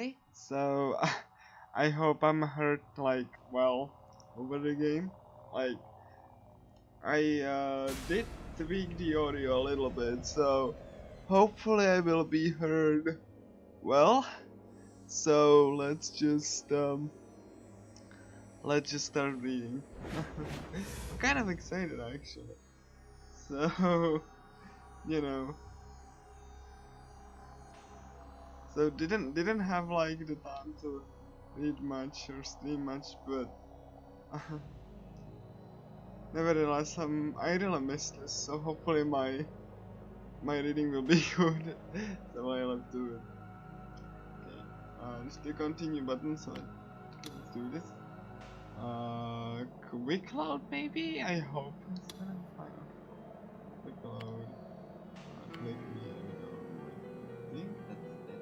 Okay, so I hope I'm hurt like well over the game. Like I did tweak the audio a little bit, so hopefully I will be heard well. So let's just start reading. I'm kind of excited actually. So you know, so didn't have like the time to read much or stream much, but nevertheless, I really missed this. So hopefully my reading will be good. So I'll have to it. Okay, just the continue button. So let's do this. Quick load maybe. I hope it's gonna be fine. Quick load. Click me. I think that's it.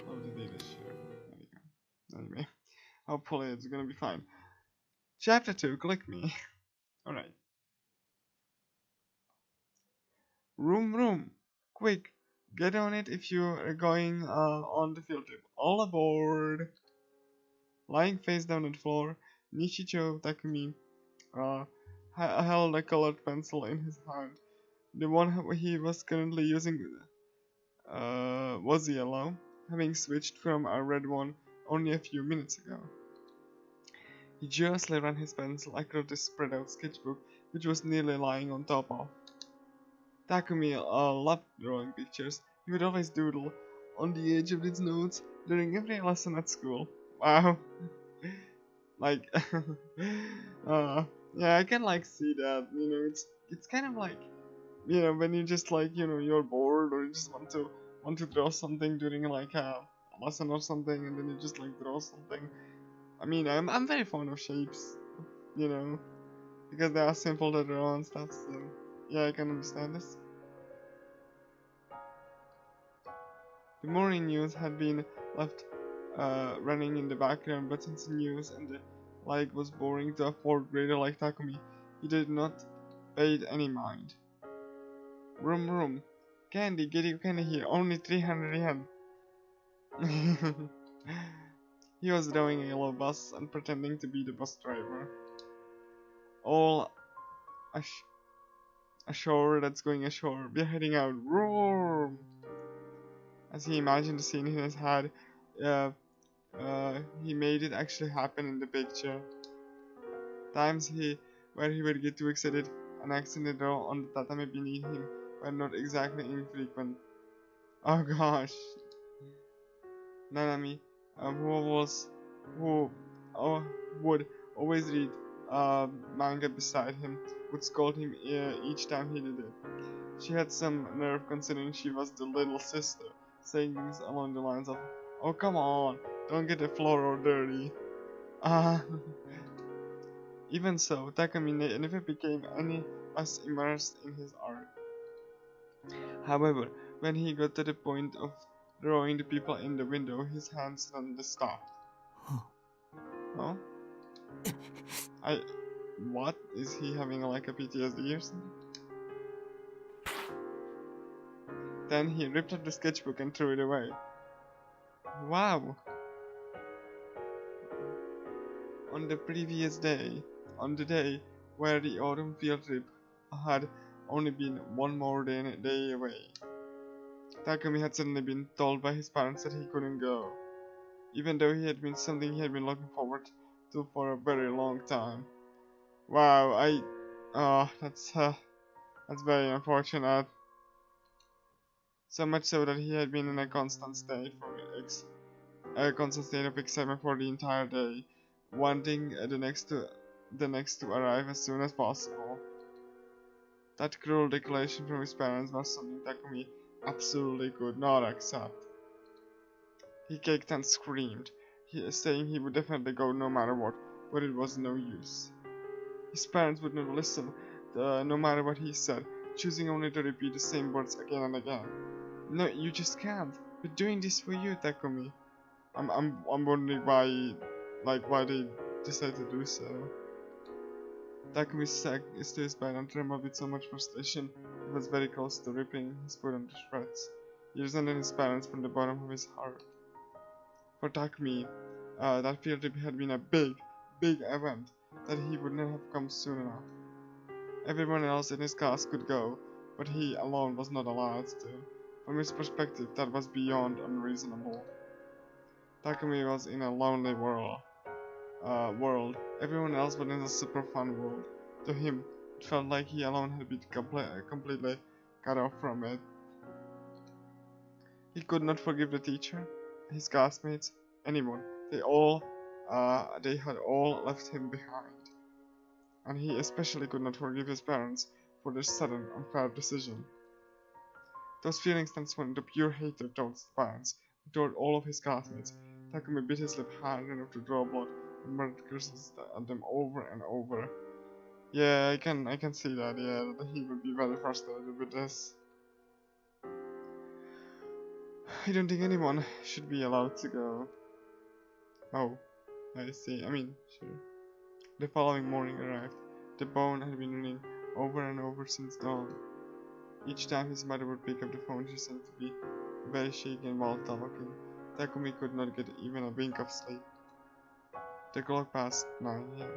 Oh, the data share. There you go. Anyway, hopefully it's gonna be fine. Chapter 2. Click me. All right. Room. Quick, get on it if you are going on the field trip. All aboard. Lying face down on the floor, Nishicho Takumi held a colored pencil in his hand. The one he was currently using was yellow, having switched from a red one only a few minutes ago. He joyously ran his pencil across the spread out sketchbook, which was nearly lying on top of. Takumi loved drawing pictures. He would always doodle on the edge of his notes during every lesson at school. Wow. Like, yeah, I can like see that. You know, it's kind of like, you know, when you just like, you know, you're bored or you just want to draw something during like a lesson or something, and then you just like draw something. I mean, I'm very fond of shapes, you know, because they are simple to draw and stuff. So yeah, I can understand this. The morning news had been left running in the background, but since the news and the like was boring to a fourth grader like Takumi, he did not pay it any mind. Room. Candy, get your candy here, only 300 yen. He was drawing a yellow bus and pretending to be the bus driver. All ashore, that's going ashore. We're heading out. Roar! As he imagined the scene in his head, he made it actually happen in the picture. Times where he would get too excited and accidentally draw on the tatami beneath him were not exactly infrequent. Oh gosh. Nanami, who would always read manga beside him, would scold him each time he did it. She had some nerve considering she was the little sister, saying things along the lines of, "Oh come on, don't get the floor all dirty." Even so, Takumi never became any less immersed in his art. However, when he got to the point of drawing the people in the window, his hands suddenly stopped. Huh? What? Is he having like a PTSD or something? Then he ripped up the sketchbook and threw it away. Wow! On the previous day, on the day where the autumn field trip had only been one more day away, Takumi had suddenly been told by his parents that he couldn't go, even though he had been something he had been looking forward to for a very long time. Wow, that's very unfortunate. So much so that he had been in a constant state of excitement for the entire day, wanting the next to arrive as soon as possible. That cruel declaration from his parents was something Takumi absolutely could not accept. He kicked and screamed, saying he would definitely go no matter what, but it was no use. His parents would not listen, no matter what he said, choosing only to repeat the same words again and again. "No, you just can't. We're doing this for you, Takumi." I'm wondering why they decided to do so. Takumi sank to his bed and trembled with so much frustration he was very close to ripping his foot into shreds. He resented his parents from the bottom of his heart. For Takumi, that field trip had been a big event that he would not have come soon enough. Everyone else in his class could go, but he alone was not allowed to. From his perspective, that was beyond unreasonable. Takumi was in a lonely world. Everyone else was in a super fun world. To him, it felt like he alone had been completely cut off from it. He could not forgive the teacher, his classmates, anyone. They had all left him behind. And he especially could not forgive his parents for their sudden, unfair decision. Those feelings transformed into pure hatred towards his parents and toward all of his classmates. Takumi bit his lip hard enough to draw blood and muttered curses at them over and over. Yeah, I can see that, yeah, that he would be very frustrated with this. I don't think anyone should be allowed to go. Oh, I see, I mean, sure. The following morning arrived. The phone had been ringing over and over since dawn. Each time his mother would pick up the phone, she seemed to be very shaken while talking. Takumi could not get even a wink of sleep. The clock passed 9 a.m.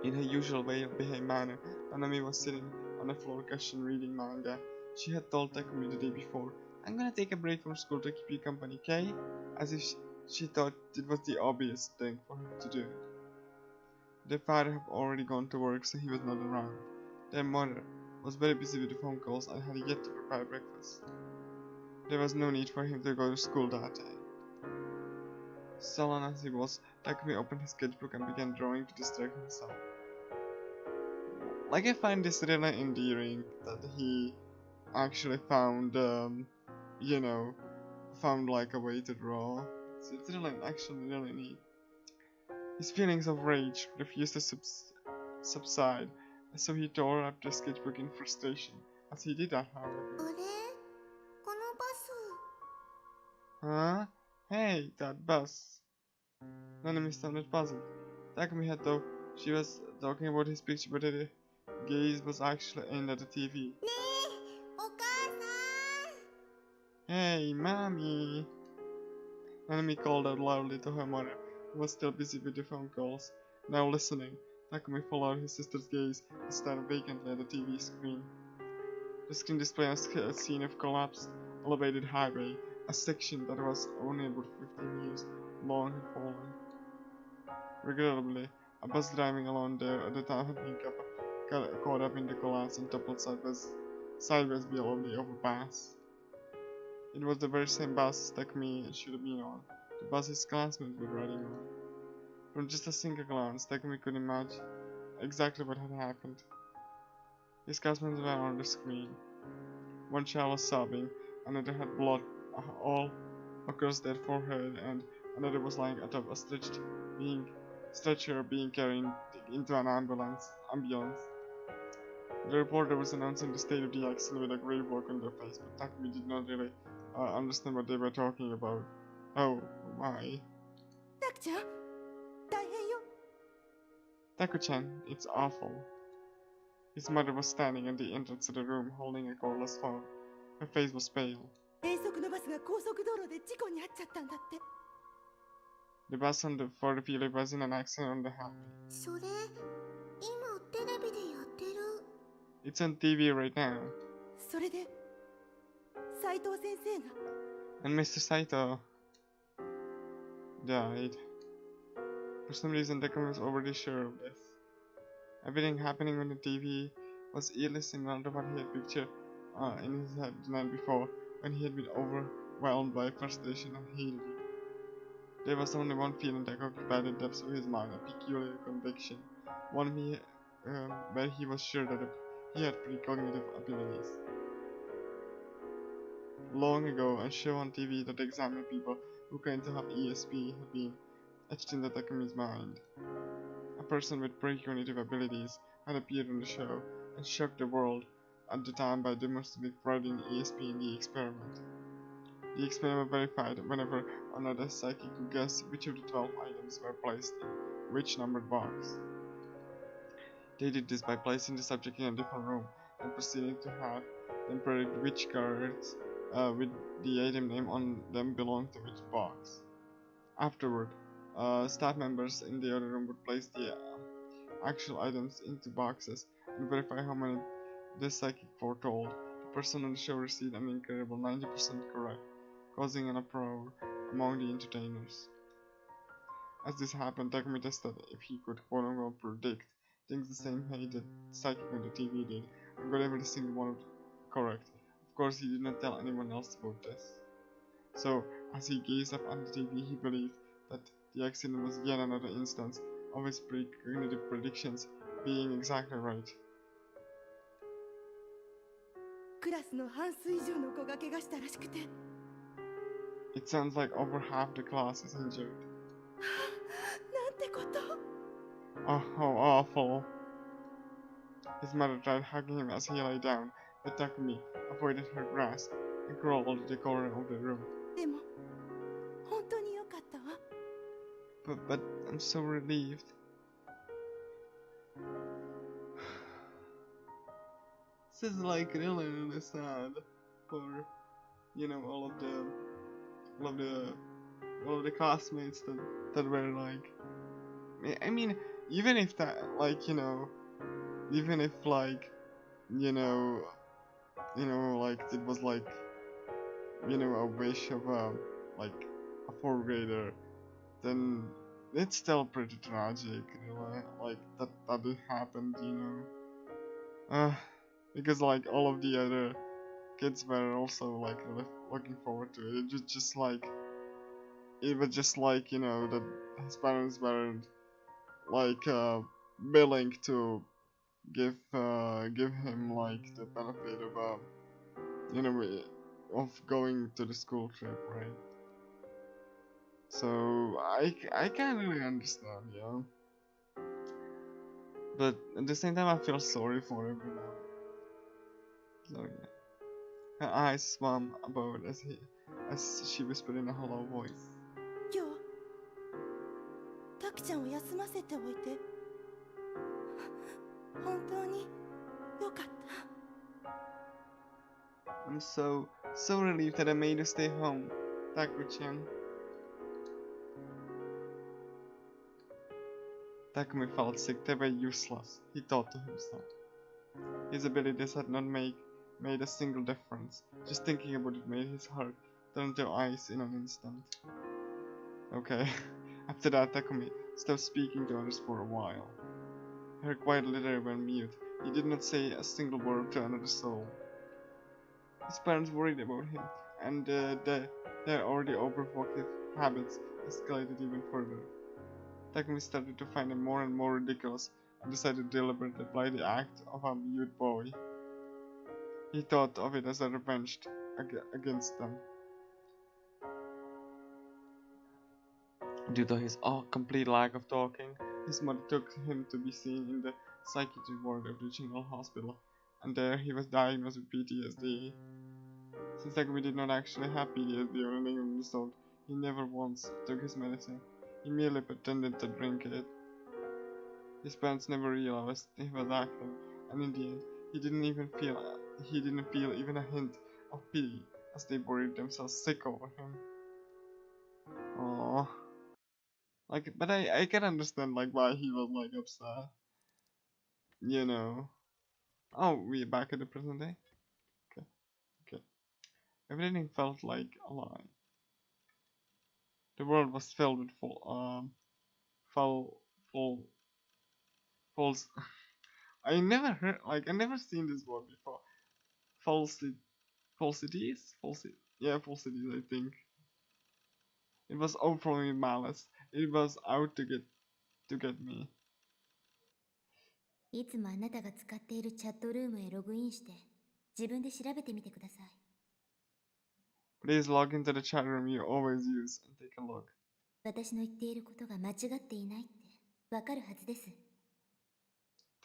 In her usual well-behaved manner, Nanami was sitting on the floor cushion reading manga. She had told Takumi the day before, "I'm gonna take a break from school to keep you company, okay?" As if she thought it was the obvious thing for her to do. Their father had already gone to work, so he was not around. Their mother was very busy with the phone calls and had yet to prepare breakfast. There was no need for him to go to school that day. Sullen as he was, Takumi opened his sketchbook and began drawing to distract himself. Like, I find this really endearing that he actually found, found like a way to draw. It's really, actually really neat. His feelings of rage refused to subside, so he tore up the sketchbook in frustration. As he did that, however. Huh? Hey, that bus. Nanami sounded puzzled. Takumi had thought she was talking about his picture, but her gaze was actually aimed at the TV. Hey, mommy! Nanami called out loudly to her mother, who was still busy with the phone calls. Now listening, Takumi followed his sister's gaze and stared vacantly at the TV screen. The screen displayed a scene of collapsed, elevated highway. A section that was only about 15 years long had fallen. Regrettably, a bus driving along there at the time had been caught up in the collapse and toppled sideways below the overpass. It was the very same bus Takumi should have been on, the bus his classmates were riding on. From just a single glance, Takumi could imagine exactly what had happened. His classmates were on the screen. One child was sobbing, another had blood all across their forehead, and another was lying atop a stretcher being carried into an ambulance. The reporter was announcing the state of the accident with a grave look on their face, but Takumi did not really understand what they were talking about. Oh my. Taku-chan, it's awful. His mother was standing at the entrance to the room holding a cordless phone. Her face was pale. The bus for the field was in an accident on the highway. It's on TV right now. And Mr. Saito died. For some reason, Takumi was already sure of this. Everything happening on the TV was eerily similar to what he had pictured in his head the night before, when he had been overwhelmed by frustration and hated it. There was only one feeling that occupied the depths of his mind, a peculiar conviction, one where he was sure that he had precognitive abilities. Long ago, a show on TV that examined people who claimed to have ESP had been etched into Takumi's mind. A person with precognitive abilities had appeared on the show and shocked the world at the time by demonstrably providing ESP in the experiment. The experiment verified whenever another psychic could guess which of the 12 items were placed in which numbered box. They did this by placing the subject in a different room and proceeding to have them predict which cards with the item name on them belonged to which box. Afterward, staff members in the other room would place the actual items into boxes and verify how many the psychic foretold. The person on the show received an incredible 90% correct, causing an uproar among the entertainers. As this happened, Takumi tested if he could quote-unquote predict things the same way that psychic on the TV did, and got every single one correct. Of course, he did not tell anyone else about this. So, as he gazed up at the TV, he believed that the accident was yet another instance of his precognitive predictions being exactly right. クラスの半数以上の子が怪我したらしくて。It sounds like over half the class is injured. なんてこと。 Oh, how awful. His mother tried hugging him as he lay down, but Takumi avoided her grasp and crawled to the corner of the room. でも、本当に良かったわ。But I'm so relieved. This is like really sad for, you know, all of the classmates that were like, I mean, even if that, like, you know, even if like, like it was like, a wish of like a fourth grader, then it's still pretty tragic, like that it happened, because like all of the other kids were also like really looking forward to it. It was just like that his parents weren't like willing to give him like the benefit of of going to the school trip, right? So I can't really understand, but at the same time I feel sorry for everyone. So yeah, her eyes swam about as she whispered in a hollow voice. 今日、タキちゃんを休ませておいて、本当に良かった。 I'm so relieved that I made you stay home, Taku-chan. Takumi felt sick. They were useless, he thought to himself. His abilities had not made a single difference. Just thinking about it made his heart turn to ice in an instant. Okay. After that, Takumi stopped speaking to others for a while. Her quiet litter went mute. He did not say a single word to another soul. His parents worried about him, and their already overproductive habits escalated even further. Takumi started to find them more and more ridiculous and decided to deliberately play the act of a mute boy. He thought of it as a revenge against them. Due to his complete lack of talking, his mother took him to be seen in the psychiatric ward of the general hospital, and there he was diagnosed with PTSD. Since Takumi did not actually have PTSD or anything of the sort, he never once took his medicine. He merely pretended to drink it. His parents never realized he was acting, and in the end, he didn't feel even a hint of pity as they worried themselves sick over him. Aww. Like, but I can understand like why he was like upset. Oh, we're back at the present day. Okay. Everything felt like a lie. The world was filled with false. I never seen this word before. Falsities, falsities. I think it was overflowing with malice. It was out to get me. いつもあなたが使っているチャットルームへログインして自分で調べてみてください。 Please log into the chat room you always use and take a look. 私の言っていることが間違っていないってわかるはずです。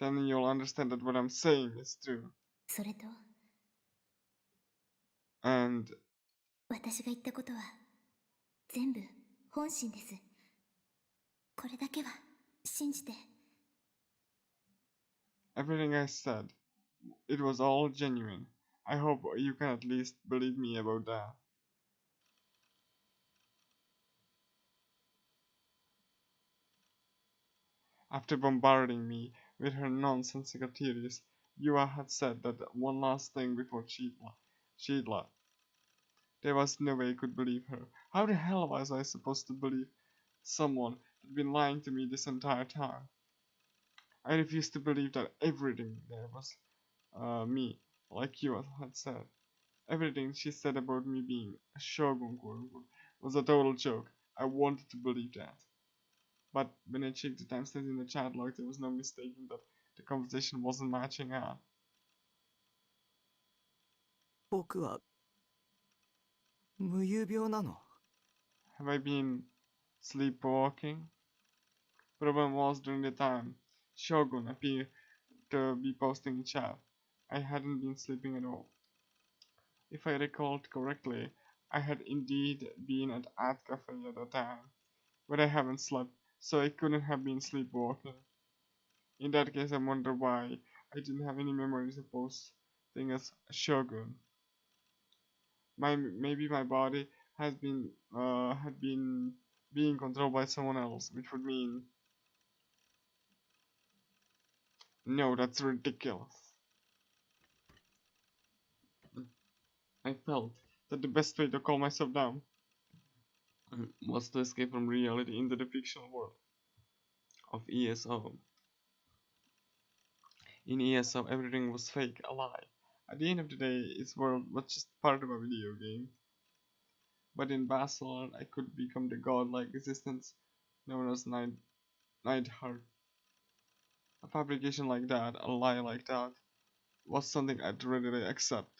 Then you'll understand that what I'm saying is true. それと、 And 私が言ったことは全部本心です。これだけは信じて。 everything I said, it was all genuine. I hope you can at least believe me about that. After bombarding me with her nonsensical theories, Yua had said that one last thing before she'd left. There was no way I could believe her. How the hell was I supposed to believe someone had been lying to me this entire time? I refused to believe that everything there was me, like you had said. Everything she said about me being a shogun, quote unquote, was a total joke. I wanted to believe that. But when I checked the timestamps in the chat log, there was no mistaking that the conversation wasn't matching up. 僕は無遊病なの Have I been sleepwalking? Problem was during the time Shogun appeared to be posting in chat. I hadn't been sleeping at all. If I recalled correctly, I had indeed been at Ad Cafe at the time, but I haven't slept, so I couldn't have been sleepwalking. In that case, I wonder why I didn't have any memories of posting as Shogun. Maybe my body had been being controlled by someone else, which would mean no, that's ridiculous. I felt that the best way to calm myself down was to escape from reality into the fictional world of ESO. In ESO, everything was fake, a lie. At the end of the day, its world was just part of a video game. But in Barcelona, I could become the godlike existence known as Nightheart. A fabrication like that, a lie like that, was something I'd readily accept.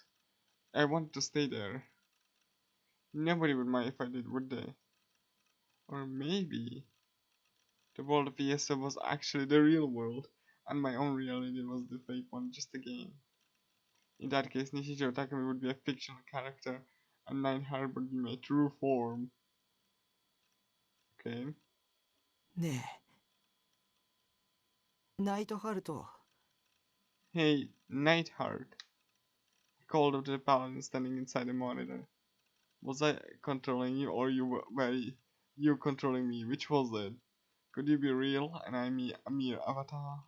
I wanted to stay there. Nobody would mind if I did, would they? Or maybe the world of ESO was actually the real world, and my own reality was the fake one, just a game. In that case, Nishijou Takumi would be a fictional character, and Nightheart would be my true form. Okay. ねえナイトハルト Hey, Nightheart. I called out to the paladin standing inside the monitor. Was I controlling you, or were you controlling me? Which was it? Could you be real and I me a mere avatar?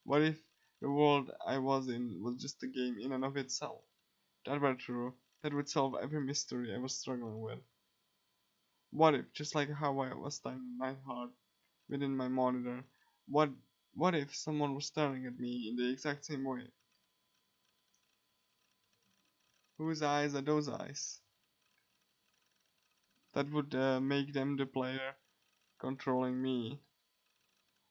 What if the world I was in was just a game in and of itself? That were true. That would solve every mystery I was struggling with. What if, just like how I was typing Nightheart within my monitor, what if someone was staring at me in the exact same way? Whose eyes are those eyes? That would make them the player controlling me.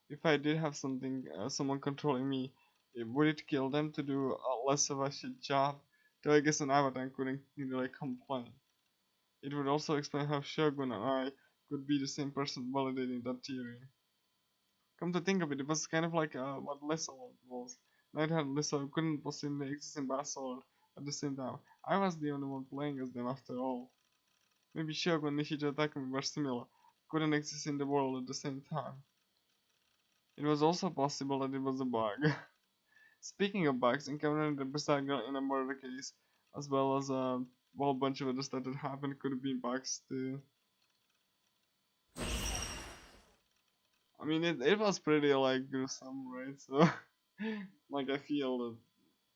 If I did have someone controlling me, would it kill them to do less of a shit job? Though I guess an avatar couldn't really complain. It would also explain how Shogun and I could be the same person validating that theory. Come to think of it, it was kind of like what Lisa was. Nightheart and Lisa couldn't possibly exist in Barcelona at the same time. I was the only one playing as them after all. Maybe Shogun and Nishijou Takumi were similar, couldn't exist in the world at the same time. It was also possible that it was a bug. Speaking of bugs, encountering the bizarre girl in a murder case, as well as a whole bunch of others that had happened, could have been bugs too. I mean, it was pretty like gruesome, right? So, like I feel that,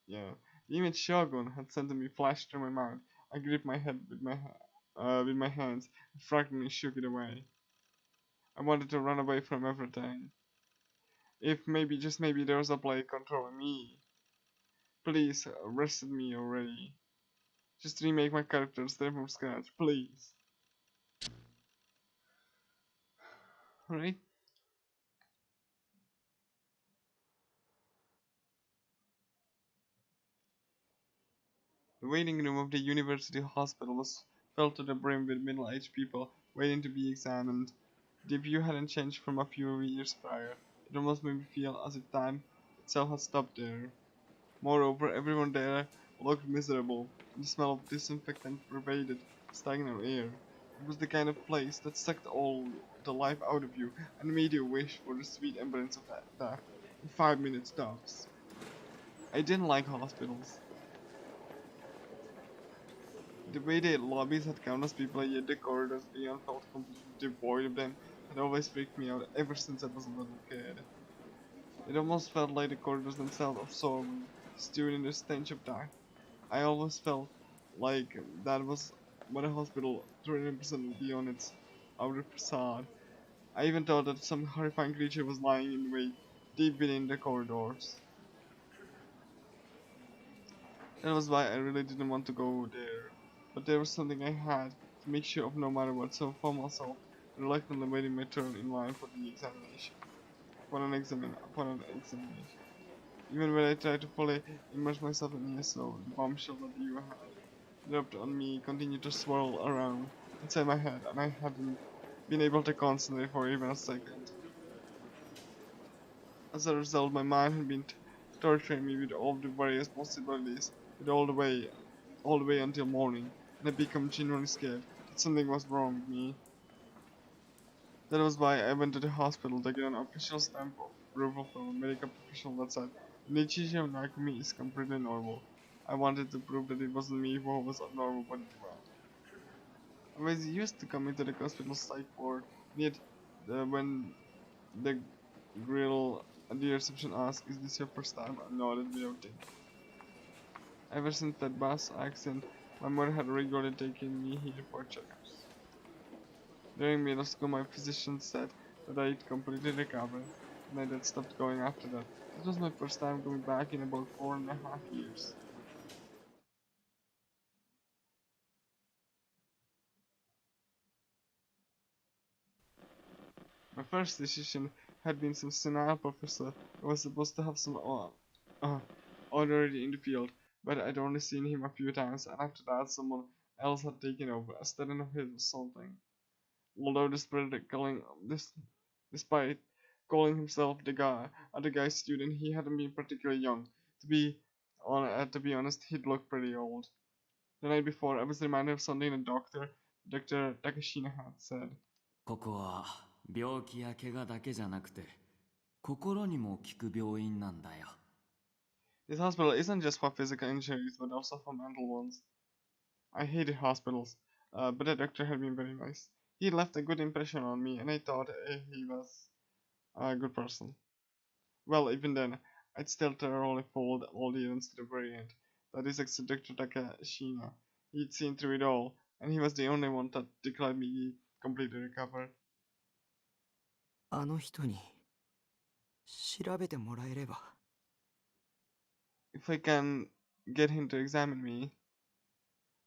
yeah. The image Shogun had sent to me flashed through my mind. I gripped my head with my hands, and frantically shook it away. I wanted to run away from everything. If maybe, just maybe, there was a player controlling me. Please, arrested me already. Just remake my character, start from scratch, please. Alright. The waiting room of the university hospital was filled to the brim with middle-aged people waiting to be examined. The view hadn't changed from a few years prior. It almost made me feel as if time itself had stopped there. Moreover, everyone there looked miserable. The smell of disinfectant pervaded stagnant air. It was the kind of place that sucked all the life out of you and made you wish for the sweet embrace of death in 5 minutes tops. I didn't like hospitals. The way the lobbies had countless people, yet the corridors beyond felt completely devoid of them, had always freaked me out ever since I was a little kid. It almost felt like the corridors themselves absorbed me, stewed in the stench of death. I always felt like that was what a hospital 300% would be on its outer facade. I even thought that some horrifying creature was lying in wait deep within the corridors. That was why I really didn't want to go there. But there was something I had to make sure of no matter what, so for myself, reluctantly waiting my turn in line for the examination. For an examination. Even when I tried to fully immerse myself in ESO, the bombshell that you had dropped on me continued to swirl around inside my head, and I hadn't been able to concentrate for even a second. As a result, my mind had been torturing me with all the various possibilities, all the way until morning, and I became genuinely scared that something was wrong with me. That was why I went to the hospital to get an official stamp of approval from a medical professional that said Nichijou Nakumi is completely normal. I wanted to prove that it wasn't me who was abnormal when it was. I was used to coming to the hospital psych ward, and yet when the grill at the reception asked, "Is this your first time?" I nodded without thinking. Ever since that bus accident, my mother had regularly taken me here for checkups. During middle school, my physician said that I had completely recovered, and I had stopped going after that. This was my first time going back in about 4.5 years. My first decision had been some senile professor who was supposed to have some honorary in the field, but I'd only seen him a few times, and after that someone else had taken over. A student of his was something. Although despite calling himself the guy's student, he hadn't been particularly young. To be honest, he'd looked pretty old. The night before, I was reminded of something the Dr. Takashina had said. ここは病気や怪我だけじゃなくて心にも効く病院なんだよ。This hospital isn't just for physical injuries, but also for mental ones. I hated hospitals, but the doctor had been very nice. He left a good impression on me, and I thought he was a good person. Well, even then, I'd still thoroughly followed all the events to the very end. That is, except Dr. Takashina. He'd seen through it all, and he was the only one that declared me completely recovered. あの人に調べてもらえれば。 If I can get him to examine me.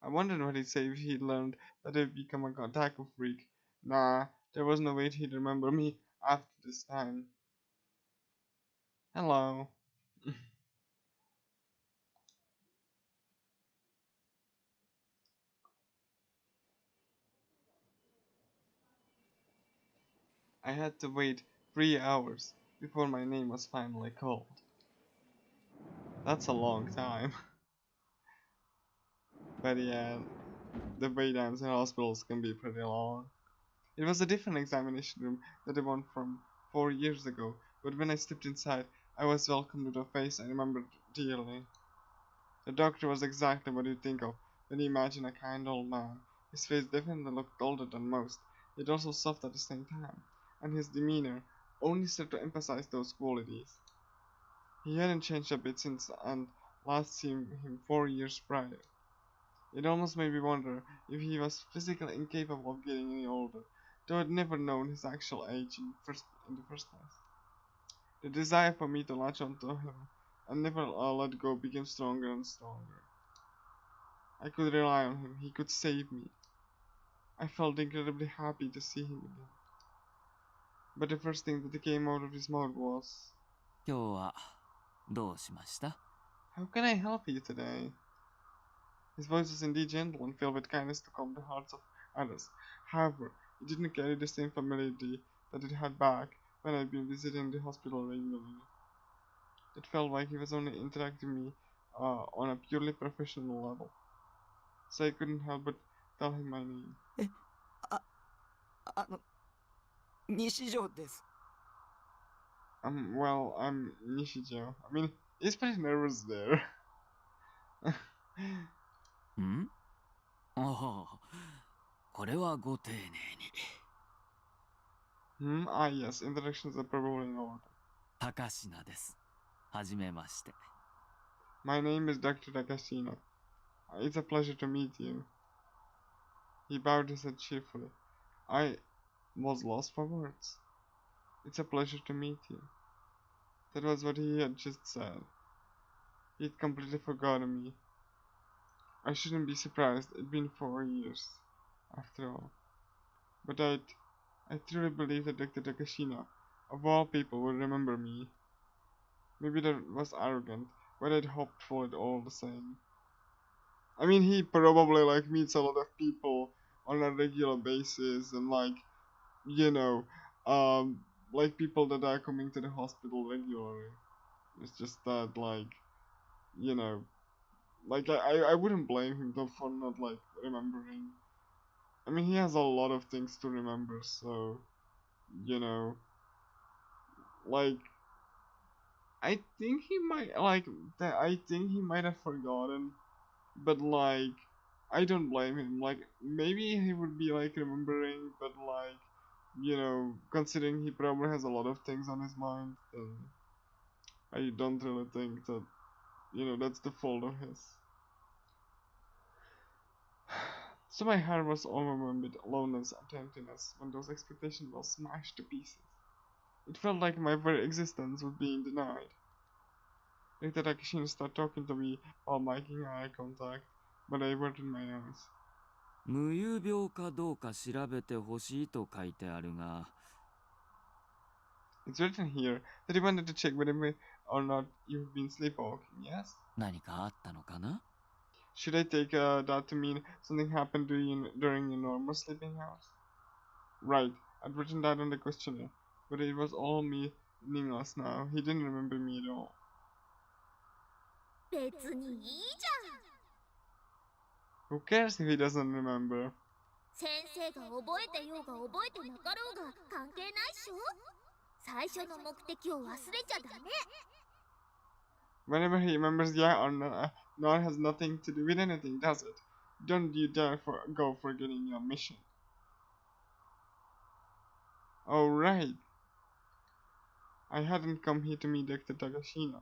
I wondered what he'd say if he'd learned that I'd become a taco freak. Nah, there was no way he'd remember me after this time. Hello. I had to wait 3 hours before my name was finally called. That's a long time. But yeah, the wait times in hospitals can be pretty long. It was a different examination room than the one from 4 years ago, but when I stepped inside, I was welcomed with a face I remembered dearly. The doctor was exactly what you'd think of when you imagine a kind old man. His face definitely looked older than most, yet also soft at the same time, and his demeanor only served to emphasize those qualities. He hadn't changed a bit since and last seen him 4 years prior. It almost made me wonder if he was physically incapable of getting any older, though I'd never known his actual age in the first place. The desire for me to latch onto him and never let go became stronger and stronger. I could rely on him, he could save me. I felt incredibly happy to see him again. But the first thing that came out of his mouth was, 今日はどうしました？ "How can I help you today?" His voice was indeed gentle and filled with kindness to calm the hearts of others. However, it didn't carry the same familiarity that it had back when I'd been visiting the hospital regularly. It felt like he was only interacting with me on a purely professional level. So I couldn't help but tell him my name. 西条です。 Well, I'm Nishijo. I mean, he's pretty nervous there. ん？おお、これはご丁寧に。Ah, yes, introductions are probably in order. 高階です。はじめまして。My name is Dr. Takashino. It's a pleasure to meet you. He bowed his head cheerfully. I was lost for words. It's a pleasure to meet you. That was what he had just said. He'd completely forgotten me. I shouldn't be surprised. It'd been 4 years, after all. But I truly believe that Dr. Takashino, of all people, would remember me. Maybe that was arrogant, but I'd hoped for it all the same. I mean, he probably like meets a lot of people on a regular basis, and like, you know, like people that are coming to the hospital regularly. It's just that like, you know, like I wouldn't blame him though for not like remembering. I mean, he has a lot of things to remember, so you know, like I think he might like that. I think he might have forgotten, but like I don't blame him. Like maybe he would be like remembering, but like you know, considering he probably has a lot of things on his mind, then I don't really think that you know that's the fault of his. So my heart was overwhelmed with loneliness and emptiness when those expectations were smashed to pieces. It felt like my very existence was being denied. Like that Akishino started talking to me while making eye contact, but I averted my eyes. 無遊病かどうか調べてほしいと書いてあるが、 It's written here that he wanted to check whether or not you've been sleepwalking, yes? 何かあったのかな? Should I take that to mean something happened to you during your normal sleeping hours? Right, I'd written that on the questionnaire, but it was all meaningless now. He didn't remember me at all. 別にいいじゃん。 Who cares if he doesn't remember? 先生が覚えてようが覚えてなかろうが関係ないっしょ。最初の目的を忘れちゃダメ。 Whenever he remembers yeah or not has nothing to do with anything, does it? Don't you dare go forgetting your mission. Oh right. I hadn't come here to meet Dr. Takashino.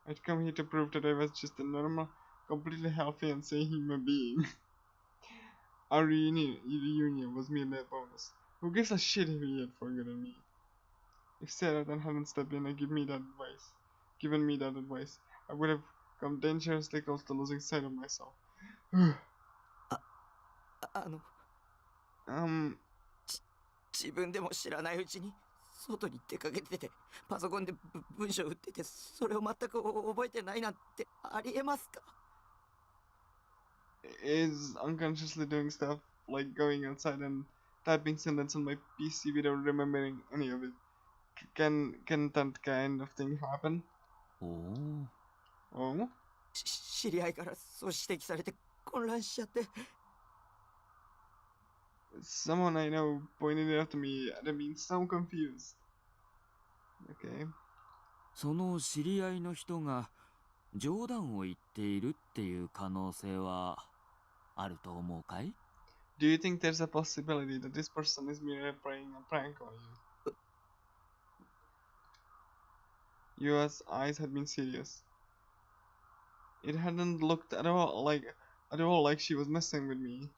I'd come here to prove that I was just a normal, completely healthy and sane human being. Our reunion was merely a bonus. Who gives a shit if he had forgotten me? If Sarah then hadn't stepped in and given me that advice, I would have come dangerously close to losing sight of myself. 自分でも知らないうちに外に出かけててパソコンで文章打っててそれを全く覚えてないなんてありえますか? Is unconsciously doing stuff like going outside and typing sentences on my PC without remembering any of it. Can that kind of thing happen? Oh? 知り合いからそう指摘されて混乱しちゃって。 Someone I know pointed it out to me and I mean so confused. Okay. その知り合いの人が冗談を言っているっていう可能性はあると思うかい? Do you think there's a possibility that this person is merely playing a prank on you? Yua's eyes had been serious. It hadn't looked at all like she was messing with me.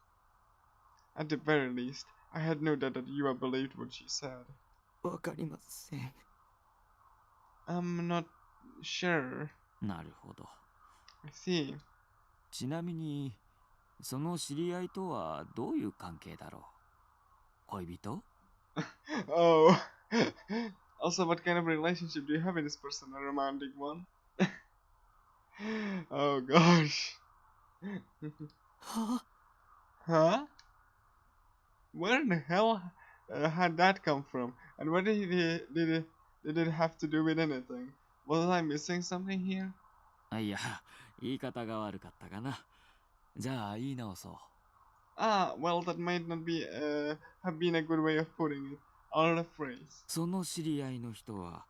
At the very least, I had no doubt that Yua believed what she said. わかりません。 I'm not sure. なるほど。 I see. ちなみにその知り合いとはどういう関係だろう? 恋人? Oh. Also, what kind of relationship do you have with this person? A romantic one? Oh gosh. Huh? Where in the hell had that come from? And what did it have to do with anything? Was I missing something here? いや、言い方が悪かったかな。じゃあ言い直そう。Ah, well, that might not be have been a good way of putting it. I'll rephrase. その知り合いの人は、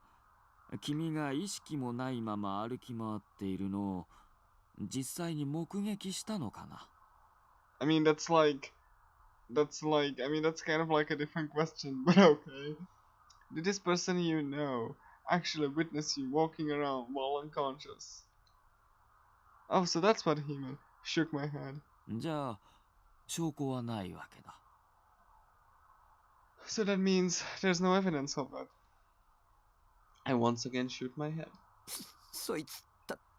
君が意識もないまま歩き回っているのを実際に目撃したのかな? I mean, that's kind of like a different question, but okay. Did this person you know actually witness you walking around while unconscious? Oh, so that's what he meant. Shook my head. じゃあ証拠はないわけだ。 So that means there's no evidence of that. I once again shook my head. そいつ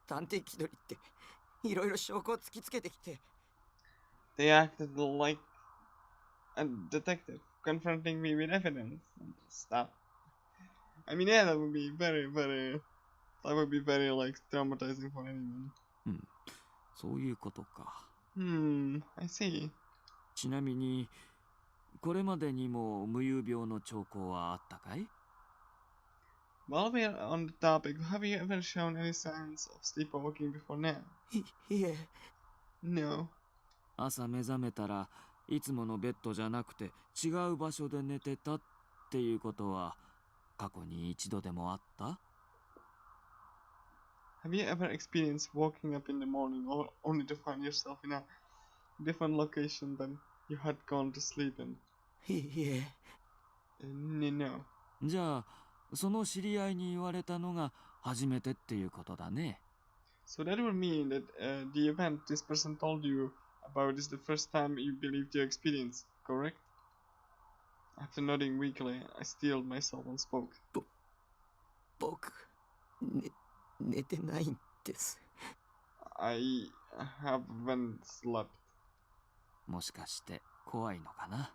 探偵気取りっていろいろ証拠を突きつけてきて。 They acted like a detective, confronting me with evidence and stuff. I mean, yeah, that would be very like traumatizing for anyone. そういうことか。 I see. ちなみにこれまでにも無遊病の兆候はあったかい？ While we are on the topic, have you ever shown any signs of sleepwalking before now? いえ。 No. 朝目覚めたらいつものベッドじゃなくて違う場所で寝てたっていうことは過去に一度でもあった？ Have you ever experienced waking up in the morning only to find yourself in a different location than you had gone to sleep in? いえ。 No. じゃあその知り合いに言われたのが初めてっていうことだね。 So that would mean that the event this person told you about is the first time you believed your experience, correct? After nodding weakly, I steeled myself and spoke. 僕寝てないんです。 I haven't slept. もしかして怖いのかな。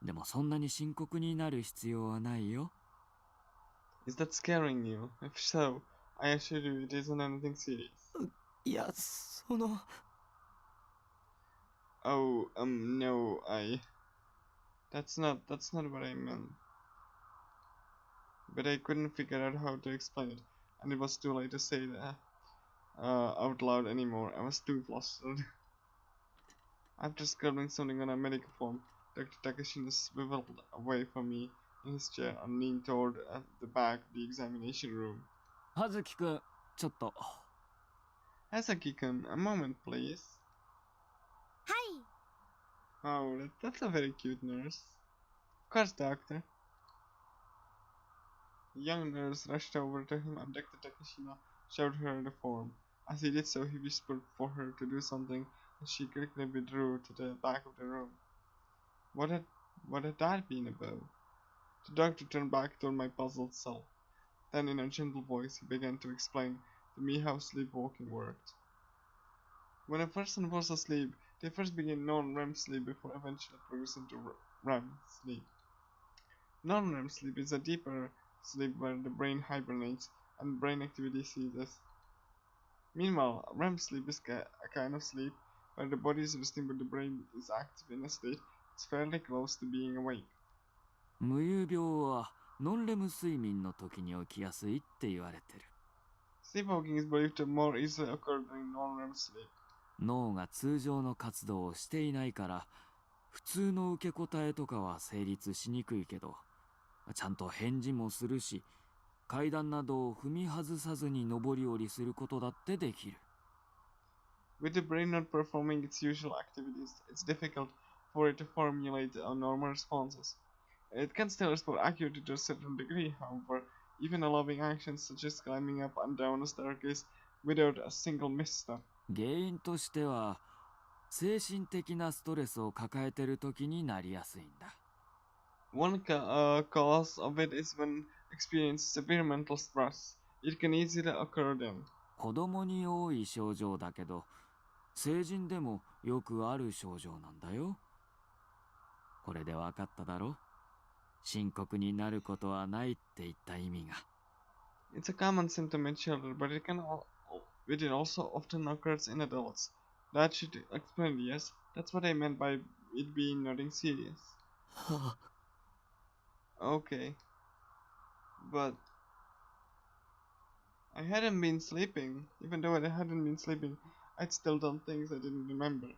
でもそんなに深刻になる必要はないよ。 Is that scaring you? If so, I assure you it isn't anything serious. いや、その。 Oh, no, That's not what I meant. But I couldn't figure out how to explain it, and it was too late to say that out loud anymore. I was too flustered. After scribbling something on a medical form, Dr. Takashina swiveled away from me in his chair and leaned toward the back of the examination room. 葉月くん、ちょっと。 Hasaki-kun, a moment, please. はい。 Oh, that's a very cute nurse. Of course, doctor. The young nurse rushed over to him and Dr. Takashina showed her the form. As he did so, he whispered for her to do something, and she quickly withdrew to the back of the room. What had that been about? The doctor turned back toward my puzzled self. Then, in a gentle voice, he began to explain to me how sleepwalking worked. When a person falls asleep, they first begin non-REM sleep before eventually progressing to REM sleep. Non-REM sleep is a deeper sleep where the brain hibernates and brain activity ceases. Meanwhile, REM sleep is a kind of sleep where the body is resting but the brain is active in a state that's fairly close to being awake. 無遊病はノンレム睡眠の時に起きやすいって言われてる。 Sleepwalking is believed to more easily occur during non-REM sleep. 脳が通常の活動をしていないから普通の受け答えとかは成立しにくいけど、ちゃんと返事もするし、階段などを踏み外さずに上り下りすることだってできる。 With the brain not performing its usual activities, it's difficult for it to formulate normal responses. It can still respond accurately to a certain degree, however, even allowing actions such as climbing up and down a staircase without a single misstep. 原因としては精神的なストレスを抱えている時になりやすいんだ。 One cause of it is when experiencing severe mental stress. It can easily occur then. 子供に多い症状だけど、成人でもよくある症状なんだよ。これで分かっただろ？深刻になることはないって言った意味が。 It's a common symptom in children, but it also often occurs in adults. That should explain it, yes. That's what I meant by it being nothing serious. はあ。 Okay. But I hadn't been sleeping. Even though I hadn't been sleeping, I'd still done things I didn't remember.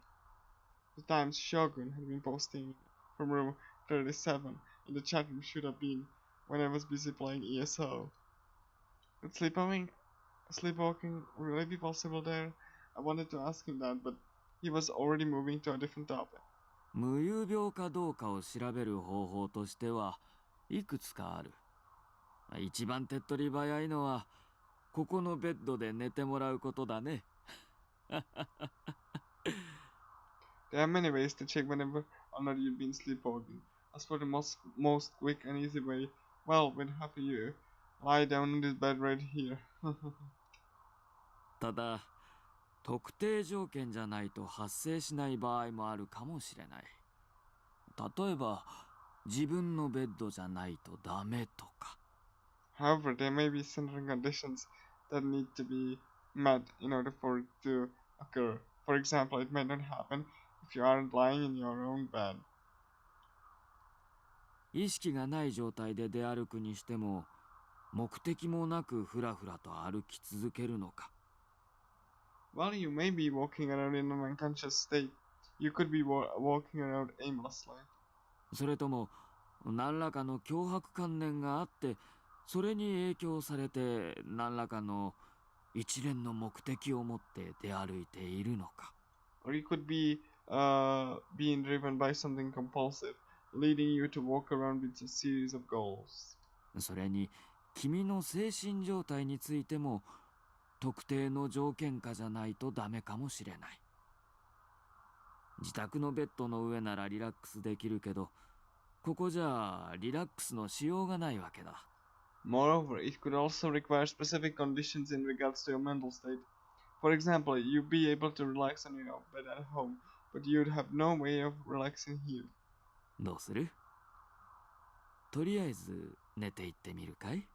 The times Shogun had been posting from room 37 in the chat room should have been when I was busy playing ESO. Would sleepwalking really be possible there? I wanted to ask him that, but he was already moving to a different topic. 無遊病かどうかを調べる方法としてはいくつかある。一番手っ取り早いのはここのベッドで寝てもらうことだね。There are many ways to check whenever or not you've been sleepwalking. As for the most quick and easy way, well, we'd have you lie down in this bed right here. ただ特定条件じゃないと発生しない場合もあるかもしれない。例えば自分のベッドじゃないとダメとか。However, there may be certain conditions that need to be met in order for it to occur. For example, it may not happen if you aren't lying in your own bed. 意識がない状態で出歩くにしても目的もなくふらふらと歩き続けるのか。While you may be walking around in an unconscious state, you could be walking around aimlessly. それとも何らかの強迫観念があってそれに影響されて何らかの一連の目的を持って出歩いているのか。Or you could be being driven by something compulsive, leading you to walk around with a series of goals. それに君の精神状態についても特定の条件下じゃないとダメかもしれない。自宅のベッドの上ならリラックスできるけどここじゃリラックスのしようがないわけだ。Moreover, it could also require specific conditions in regards to your mental state. For example, you'd be able to relax on your bed at home, but you'd have no way of relaxing here. どうする？とりあえず寝ていってみるかい？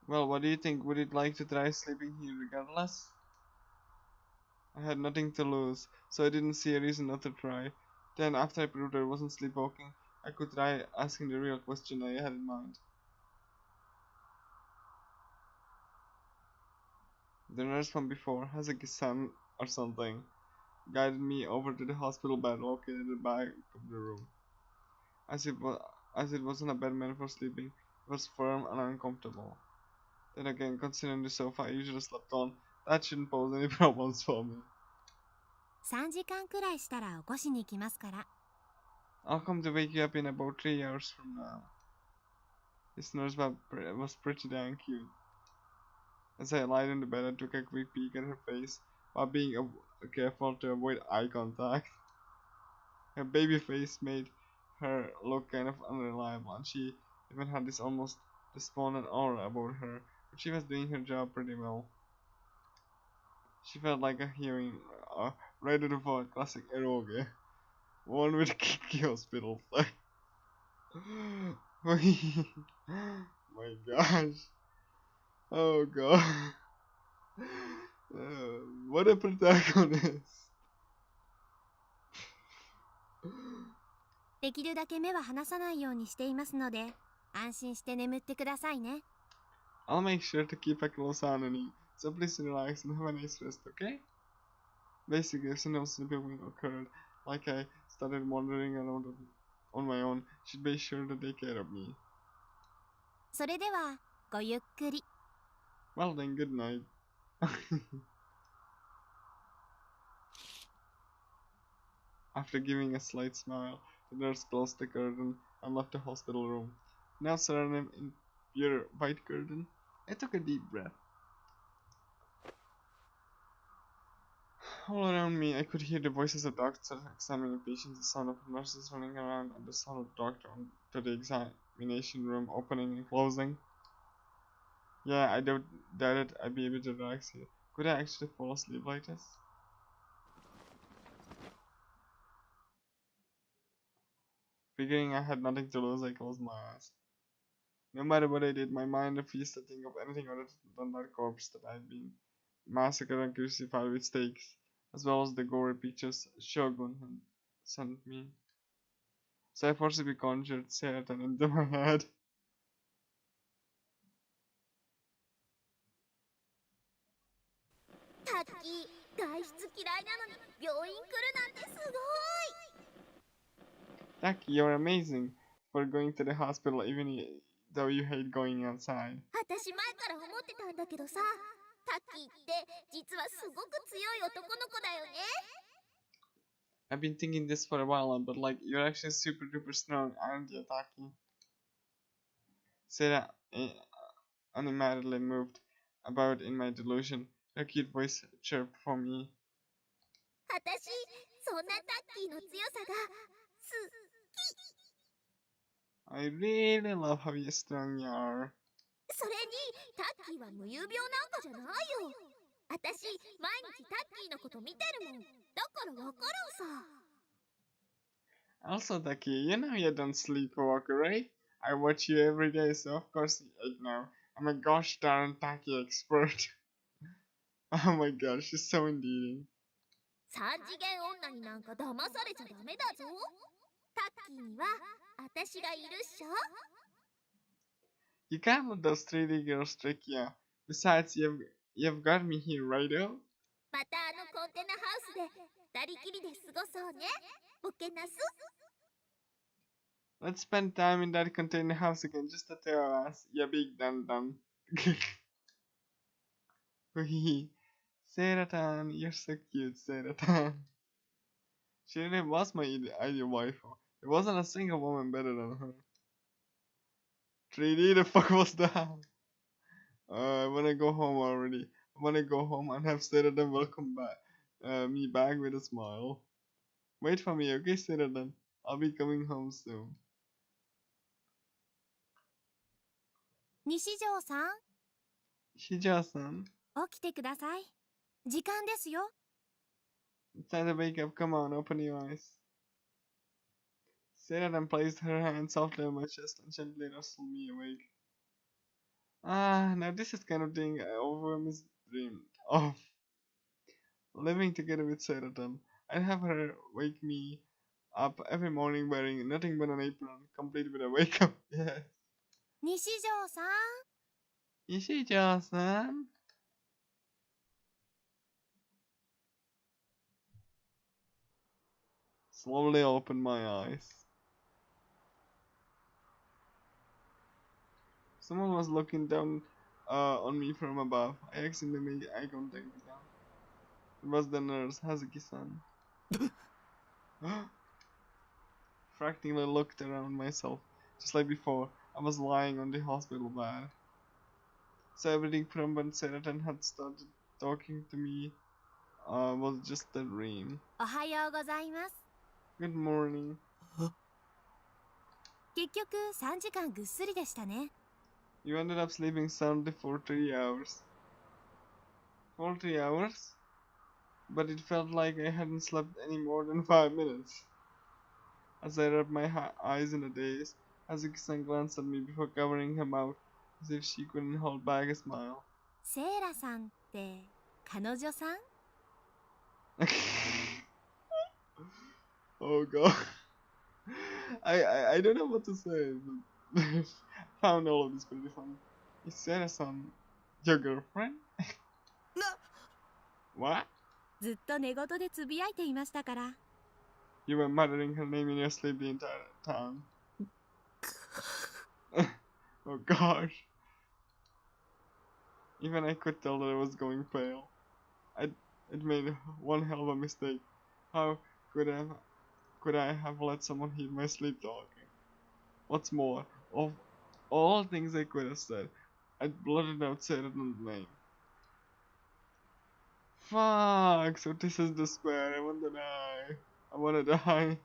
Well, what do you think? Would you like to try sleeping here regardless? I had nothing to lose, so I didn't see a reason not to try. Then, after I proved I wasn't sleepwalking, I could try asking the real question I had in mind. The nurse from before, has a son or something, guided me over to the hospital bed located at the back of the room. As it wasn't a bed meant for sleeping, it was firm and uncomfortable. Then again, considering the sofa I usually slept on, that shouldn't pose any problems for me. 3時間くらいしたら起こしに来ますから。I'll come to wake you up in about 3 hours from now. This nurse was pretty damn cute. As I lied in the bed, I took a quick peek at her face while being careful to avoid eye contact. Her baby face made her look kind of unreliable, and she even had this almost despondent aura about her, but she was doing her job pretty well. She felt like a heroine, right out of a classic eroge, one with kinky hospitals. My gosh. Oh god. What a protagonist. できるだけ目は離さないようにしていますので、安心して眠ってくださいね。I'll make sure to keep a close eye on you, so please relax and have a nice rest, okay? Basically, if no sleeping occurred, like I started wandering around on my own, she'd be sure to take care of me. それでは、ごゆっくり。Well then, good night. After giving a slight smile, the nurse closed the curtain and left the hospital room. Now surrounded in pure white curtain, I took a deep breath. All around me, I could hear the voices of doctors examining patients, the sound of nurses running around, and the sound of the doctor to the examination room opening and closing. Yeah, I doubted I'd be able to relax here. Could I actually fall asleep like this? Figuring I had nothing to lose, I closed my eyes. No matter what I did, my mind refused to think of anything other than that corpse that I'd been massacred and crucified with stakes, as well as the gory pictures Shogun had sent me. So I forcibly conjured Satan into my head. タッキー、外出嫌いなのに病院来るなんてすごい。 Taki, you're amazing for going to the hospital even though you hate going outside. 私前から思ってたんだけどさ、タッキーって実はすごく強い男の子だよね。I've been thinking this for a while now, but like, you're actually super duper strong, aren't you, Taki? Sarah animatedly moved about in my delusion. Her cute voice chirped for me. 私そんなタッキーの強さがす I really love how strong you are. それにタッキーは無遊病なんかじゃないよ。私毎日タッキーのこと見てるもん。だからわかるさ。 Also, Taki, you know you don't sleepwalk, right? I watch you every day, so of course I know. I'm a gosh darn Taki expert. Oh my god, she's so endearing. 三次元女になんか騙されちゃダメだぞ。タッキーには私がいるっしょ。 You can't let those 3D girls trick you. Besides, you've got me here, righto? またあのコンテナハウスで二人きりで過ごそうね。ボケナス。 Let's spend time in that container house again, just the two of us. You big dum dum. Seratan, you're so cute, Seratan. She really was my ideal wife. There wasn't a single woman better than her. 3D, the fuck was that? I wanna go home already. I wanna go home and have Seratan welcome me back with a smile. Wait for me, okay, Seratan? I'll be coming home soon. 西条さん、 Shija-san, 起きてください。時間ですよ。 it's time to wake up. Come on, open your eyes. Seratan placed her hand softly on my chest and gently rustled me awake. Ah, now this is kind of thing I always dreamed of. Living together with Seratan. I'd have her wake me up every morning wearing nothing but an apron, complete with a wake up. Yes. 西条さん、 Ishija-san. Slowly opened my eyes. Someone was looking down on me from above. I accidentally made eye contact with them. It was the nurse, Hazuki-san. Frantically looked around myself. Just like before, I was lying on the hospital bed. So everything from when Seratan had started talking to me was just a dream. おはようございます。 Good morning. 結局3時間ぐっすりでしたね。 You ended up sleeping soundly for 3 hours. For 3 hours? But it felt like I hadn't slept any more than 5 minutes. As I rubbed my eyes in a daze, Hazuki-san glanced at me before covering her mouth as if she couldn't hold back a smile. セイラさんって彼女さん？ Oh god. I don't know what to say, but found all of this pretty funny. Is Sarah-san your girlfriend? な What? ずっと寝言でつぶやいていましたから。 You were muttering her name in your sleep the entire time. Oh gosh. Even I could tell that I was going pale. I'd made one hell of a mistake. How could I have let someone hear my sleep talking? What's more, of all things I could have said, I'd blurted out Seraton's name. Fuck, so this is despair. I wanna die. I wanna die.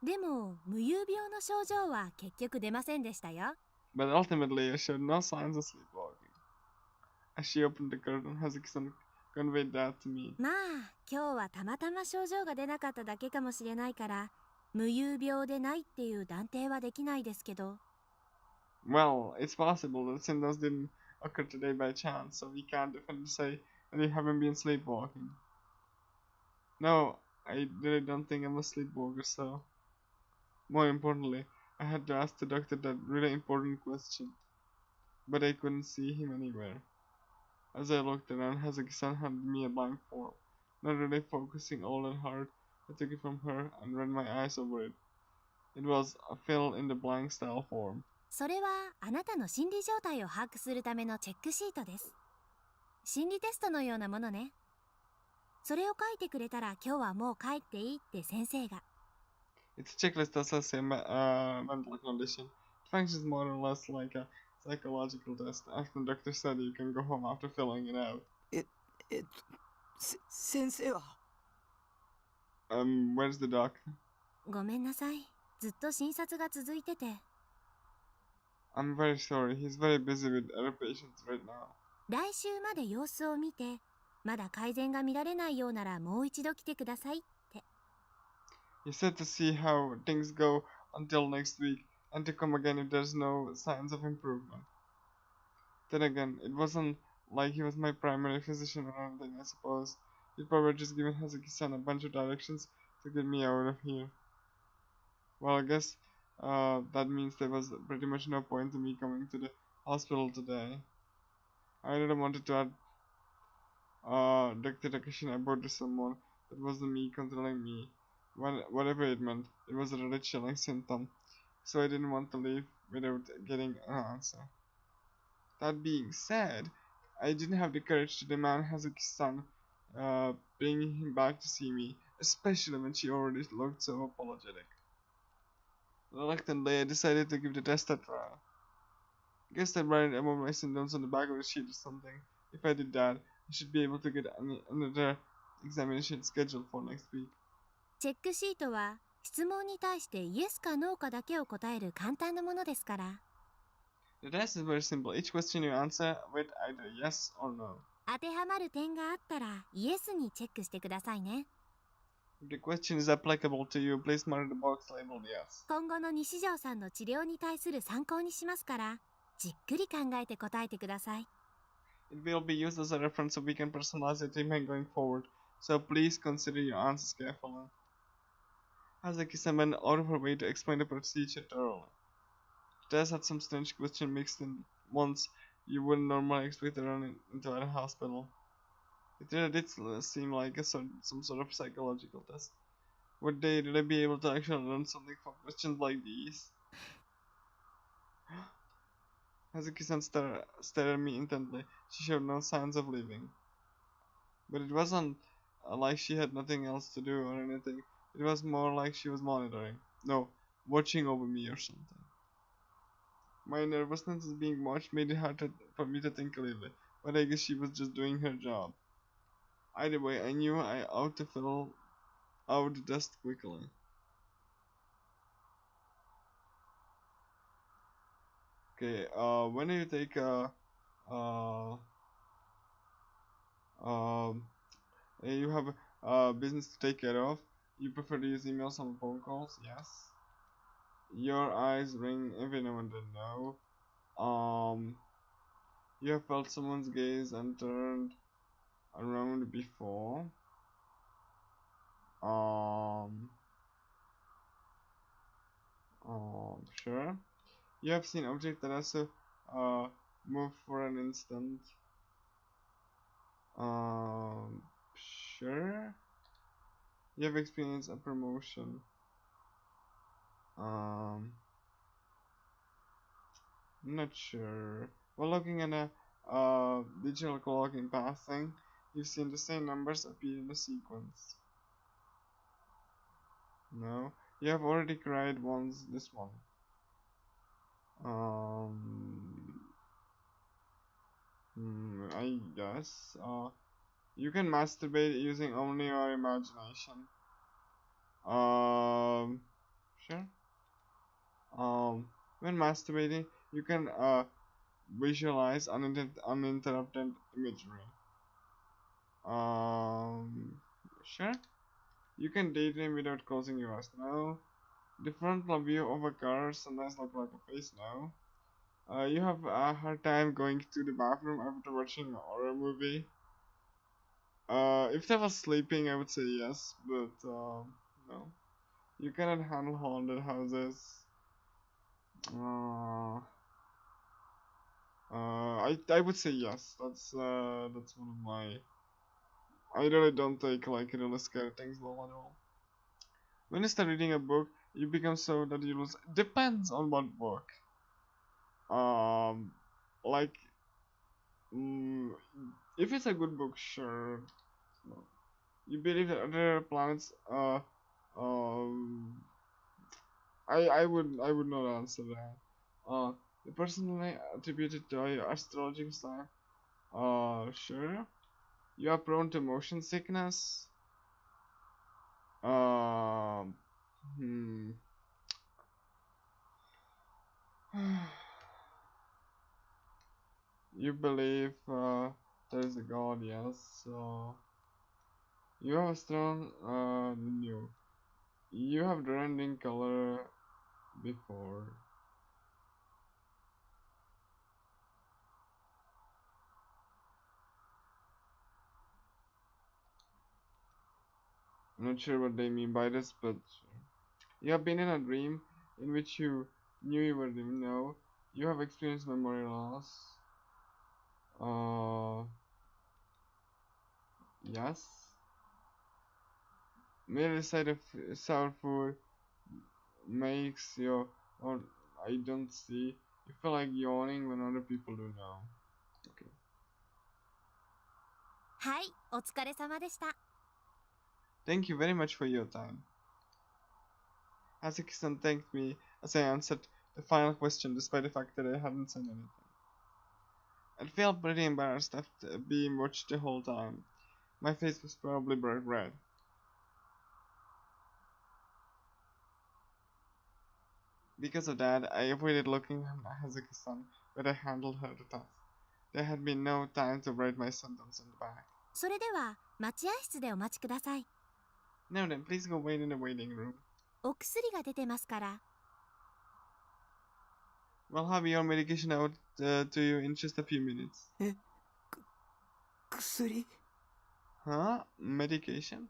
でも無遊病の症状は結局出ませんでしたよ。 But ultimately, I showed no signs of sleepwalking. As she opened the curtain, Hazuki-san conveyed that to me. まあ今日はたまたま症状が出なかっただけかもしれないから無遊病でないっていう断定はできないですけど。 Well, it's possible that symptoms didn't occur today by chance, so we can't definitely say that you haven't been sleepwalking. No, I really don't think I'm a sleepwalker, so... More importantly, I had to ask the doctor that really important question. But I couldn't see him anywhere. As I looked around, Hazuki-san handed me a blank form. Not really focusing all that hard, I took it from her and ran my eyes over it. It was a fill in the blank style form. それはあなたの心理状態を把握するためのチェックシートです。心理テストのようなものね。それを書いてくれたら今日はもう帰っていいって先生が。 It's a checklist that says a mental condition. It functions more or less like a psychological test. After the doctor said you can go home after filling it out. 先生は Where's the doctor? ごめんなさい。ずっと診察が続いてて。 I'm very sorry. He's very busy with other patients right now. 来週まで様子を見て、まだ改善が見られないようならもう一度来てくださいって。 He said to see how things go until next week and to come again if there's no signs of improvement. Then again, it wasn't like he was my primary physician or anything, I suppose. He'd probably just given Hazuki-san a bunch of directions to get me out of here. Well, I guess that means there was pretty much no point to me coming to the hospital today. I really wanted to add Dr. Takashina aboard to someone that wasn't me controlling me. Whatever it meant, it was a really chilling symptom, so I didn't want to leave without getting an answer. That being said, I didn't have the courage to demand Hazuki-san bring him back to see me, especially when she already looked so apologetic. Reluctantly, I decided to give the test a try. Guess I'd write about my symptoms on the back of the sheet or something. If I did that, I should be able to get another examination scheduled for next week. チェックシートは質問に対してイエスかノーかだけを答える簡単なものですから。 The test is very simple. Each question you answer with either yes or no. 当てはまる点があったらイエスにチェックしてくださいね。 If the question is applicable to you, please mark the box labeled yes. 今後の西條さんの治療に対する参考にしますから、じっくり考えて答えてください。 It will be used as a reference so we can personalize the treatment going forward, so please consider your answers carefully. Hazuki-san went out of her way to explain the procedure thoroughly. The test had some strange questions mixed in ones you wouldn't normally expect to run into at a hospital. It really did seem like some sort of psychological test. Would they really be able to actually learn something from questions like these? Hazuki-san stared at me intently. She showed no signs of leaving. But it wasn't like she had nothing else to do or anything. It was more like she was monitoring. No, watching over me or something. My nervousness as being watched made it hard for me to think clearly, but I guess she was just doing her job. Either way, I knew I ought to fill out the test quickly. Okay, when do you take you have business to take care of? You prefer to use emails or phone calls? Yes. Your eyes ring every now and then. No. You have felt someone's gaze and turned around before. Sure. You have seen objects that also move for an instant. Sure. You have experienced a promotion. Not sure. While looking at a digital clock in passing, you've seen the same numbers appear in a sequence. No. You have already cried once this one. I guess. You can masturbate using only your imagination. Sure. When masturbating, you can visualize uninterrupted imagery. Sure. You can daydream without closing your eyes. No. The frontal view of a car sometimes look like a face. No. You have a hard time going to the bathroom after watching a horror movie. If I was sleeping, I would say yes, but no. You cannot handle haunted houses. I would say yes. That's one of my. I really don't take like really scary things well at all. When you start reading a book, you become so that you lose. Depends on what book. Like, if it's a good book, sure. You believe that other planets um I would not answer that. The personally attributed to your astrological sign. Sure. You are prone to motion sickness. Hmm. You believe there is a God, yes. So you have a strong new. You have drawn in color before. I'm not sure what they mean by this, but you have been in a dream in which you knew you were dreaming. No, you have experienced memory loss. Yes. Merely sight of sour food makes you, or I don't see. You feel like yawning when other people do now. Okay. はい、お疲れ様でした。 Thank you very much for your time. Hazuki-san thanked me as I answered the final question despite the fact that I hadn't said anything. I felt pretty embarrassed after being watched the whole time. My face was probably bright red. Because of that, I avoided looking at Hazuki-san, but I handled her to task. There had been no time to write my sentence on the back. それでは待合室でお待ちください。 Now then, please go wait in the waiting room. お薬が出てますから。 We'll have your medication out to you in just a few minutes. 薬 Huh? Medication?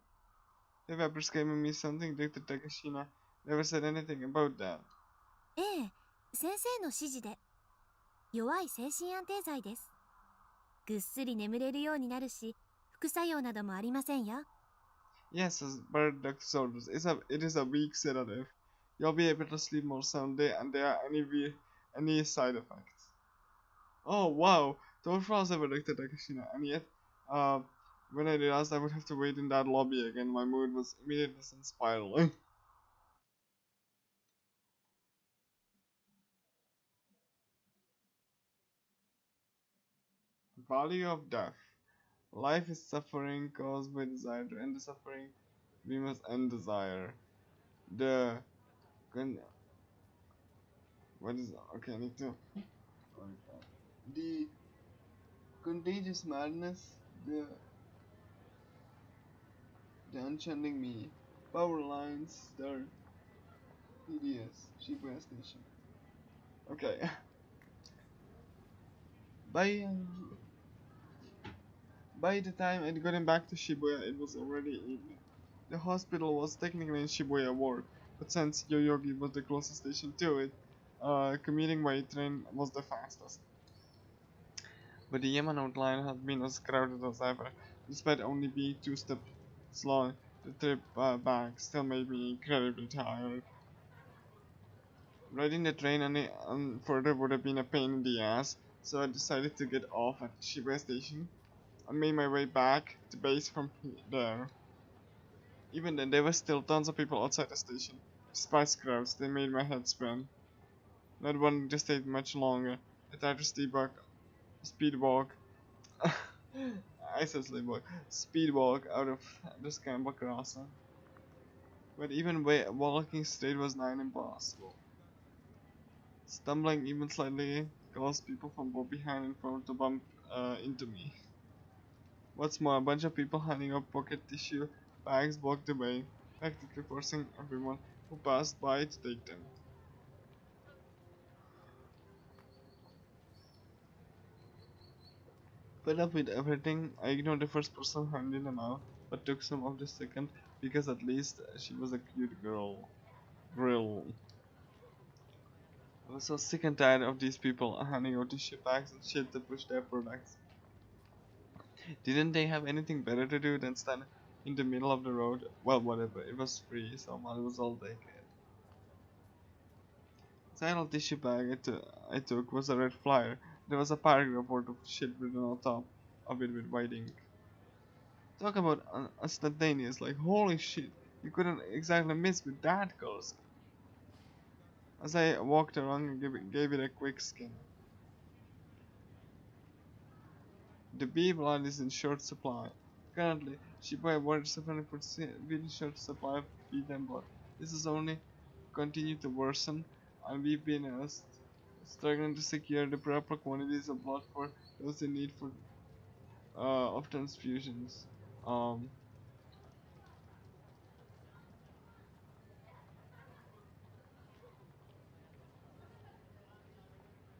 They were prescribing me something. Dr. Takashina never said anything about that. ええ、先生の指示で。弱い精神安定剤です。ぐっすり眠れるようになるし、副作用などもありませんよ。 Yes, as per doctor's orders, it is a weak sedative. You'll be able to sleep more soundly, and there are any side effects. Oh wow, don't false about Dr. Takashina, and yet, when I realized I would have to wait in that lobby again, my mood was immediately spiraling. Value of death. Life is suffering caused by desire. To end the suffering, we must end desire. The what is okay? I need to. The contagious madness. The enchanting me. Power lines. The hideous. Shibuya Station. Okay. By the time I'd gotten back to Shibuya, it was already evening. The hospital was technically in Shibuya Ward, but since Yoyogi was the closest station to it, commuting by train was the fastest. But the Yamanote line had been as crowded as ever. Despite only being 2 steps long, the trip back still made me incredibly tired. Riding the train any further would have been a pain in the ass, so I decided to get off at Shibuya Station and made my way back to base from there. Even then, there were still tons of people outside the station. Despite crowds, they made my head spin. Not wanting to stay much longer, I tried to speed walk. I said speed walk out of the Scamba crossing. But even walking straight was nigh impossible. Stumbling even slightly caused people from both behind and front to bump into me. What's more, a bunch of people handing out pocket tissue bags blocked the way, practically forcing everyone who passed by to take them. Fed up with everything, I ignored the first person handing them out, but took some of the second because at least she was a cute girl. Grill. I was so sick and tired of these people handing out tissue bags and shit to push their products. Didn't they have anything better to do than stand in the middle of the road? Well, whatever, it was free, so it was all they could. The final tissue bag I took was a red flyer. There was a paragraph worth of shit written on top of it with white ink. Talk about instantaneous, like holy shit, you couldn't exactly miss with that color scheme. As I walked around and gave it a quick scan. The bee blood is in short supply. Currently, Shibuya Water Supply puts in short supply of B10 blood. This has only continued to worsen, and we've been struggling to secure the proper quantities of blood for those in need for of transfusions. Um,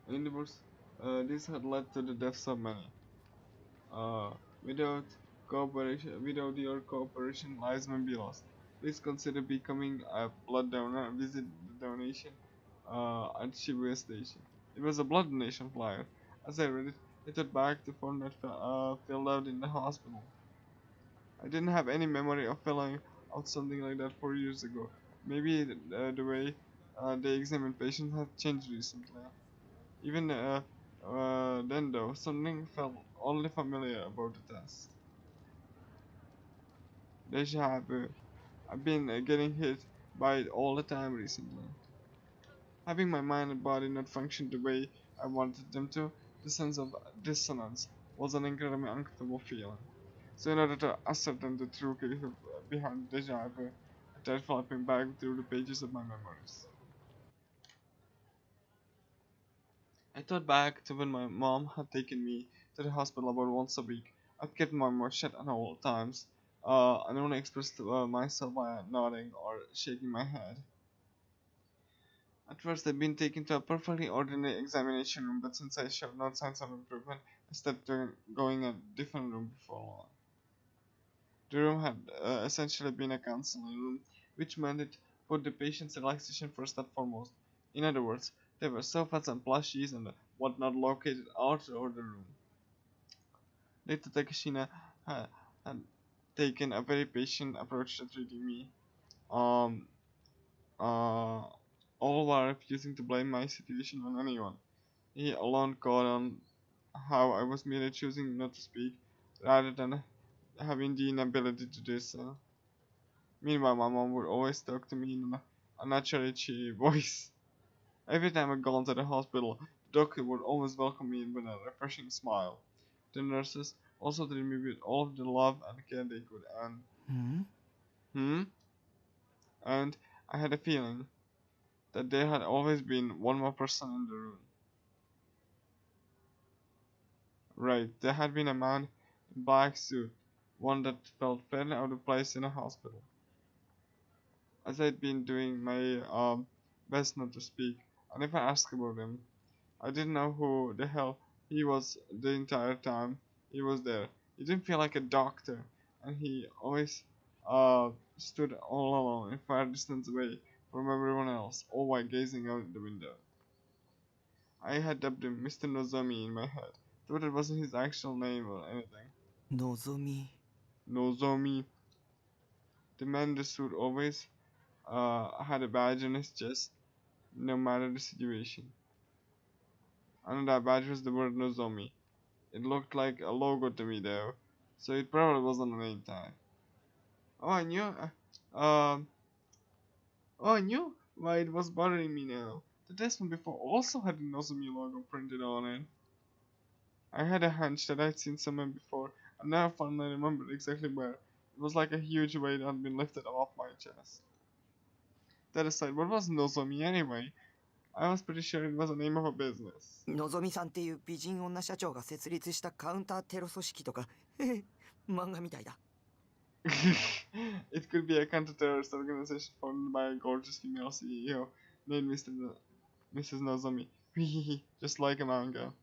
in the works, this had led to the deaths of many. Uh, without without your cooperation, lives may be lost. Please consider becoming a blood donor and visit the donation at Shibuya Station. It was a blood donation flyer. As I read it, I thought back to form that filled out in the hospital. I didn't have any memory of filling out something like that 4 years ago. Maybe the way they examine patients had changed recently. Even then, though, something felt oddly familiar about the test. Deja vu. I've been getting hit by it all the time recently. Having my mind and body not function the way I wanted them to, the sense of dissonance was an incredibly uncomfortable feeling. So in order to ascertain the true case behind deja vu, I tried flipping back through the pages of my memories. I thought back to when my mom had taken me to the hospital about once a week. I'd kept my mouth shut at all times. I only expressed myself by nodding or shaking my head. At first, I'd been taken to a perfectly ordinary examination room, but since I showed no signs of improvement, I stepped to going a different room before long. The room had essentially been a counseling room, which meant it put the patient's relaxation first and foremost. In other words, there were sofas and plushies and whatnot located all throughout the room. Later, Takashina had taken a very patient approach to treating me, um, uh, all while refusing to blame my situation on anyone. He alone caught on how I was merely choosing not to speak, rather than having the inability to do so. Meanwhile, my mom would always talk to me in a naturally cheery voice. Every time I got to the hospital, the doctor would always welcome me with a refreshing smile. The nurses also treated me with all of the love and care they could, and and I had a feeling that there had always been one more person in the room. Right, there had been a man in black suit, one that felt fairly out of place in a hospital. As I'd been doing my best not to speak, I never asked about him. I didn't know who the hell he was the entire time he was there. He didn't feel like a doctor, and he always stood all alone, a far distance away from everyone else, all while gazing out the window. I had dubbed him Mr. Nozomi in my head, though it wasn't his actual name or anything. Nozomi. Nozomi. The man in the suit always had a badge on his chest, no matter the situation. And that badge was the word Nozomi. It looked like a logo to me though, so it probably wasn't a name tag. Oh, I knew. Um. Oh, I knew why it was bothering me now. The test one before also had the Nozomi logo printed on it. I had a hunch that I'd seen somewhere before, and now I finally remembered exactly where. It was like a huge weight had been lifted off my chest. That aside, what was Nozomi anyway? I was pretty sure it was the name of a business. のぞみさんっていう美人女社長が設立したカウンターテロ組織とか漫画みたいだ It could be a counter-terrorist organization formed by a gorgeous female CEO named Mrs. Nozomi. Just like a manga.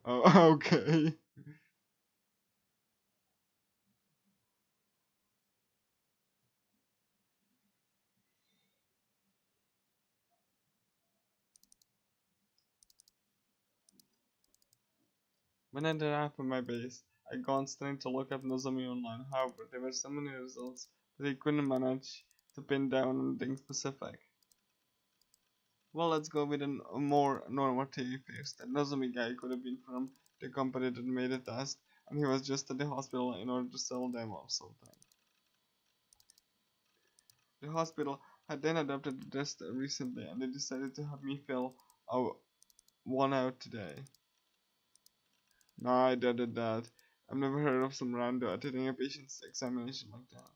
Oh, okay. When I arrived at my base, I gone straight to look up Nozomi online. However, there were so many results that I couldn't manage to pin down anything specific. Well, let's go with a more normative fix. That Nozomi guy could have been from the company that made the test, and he was just at the hospital in order to sell them or something. The hospital had then adopted the test recently, and they decided to have me fill one out today. Nah, I doubted that. I've never heard of some rando attending a patient's examination like that.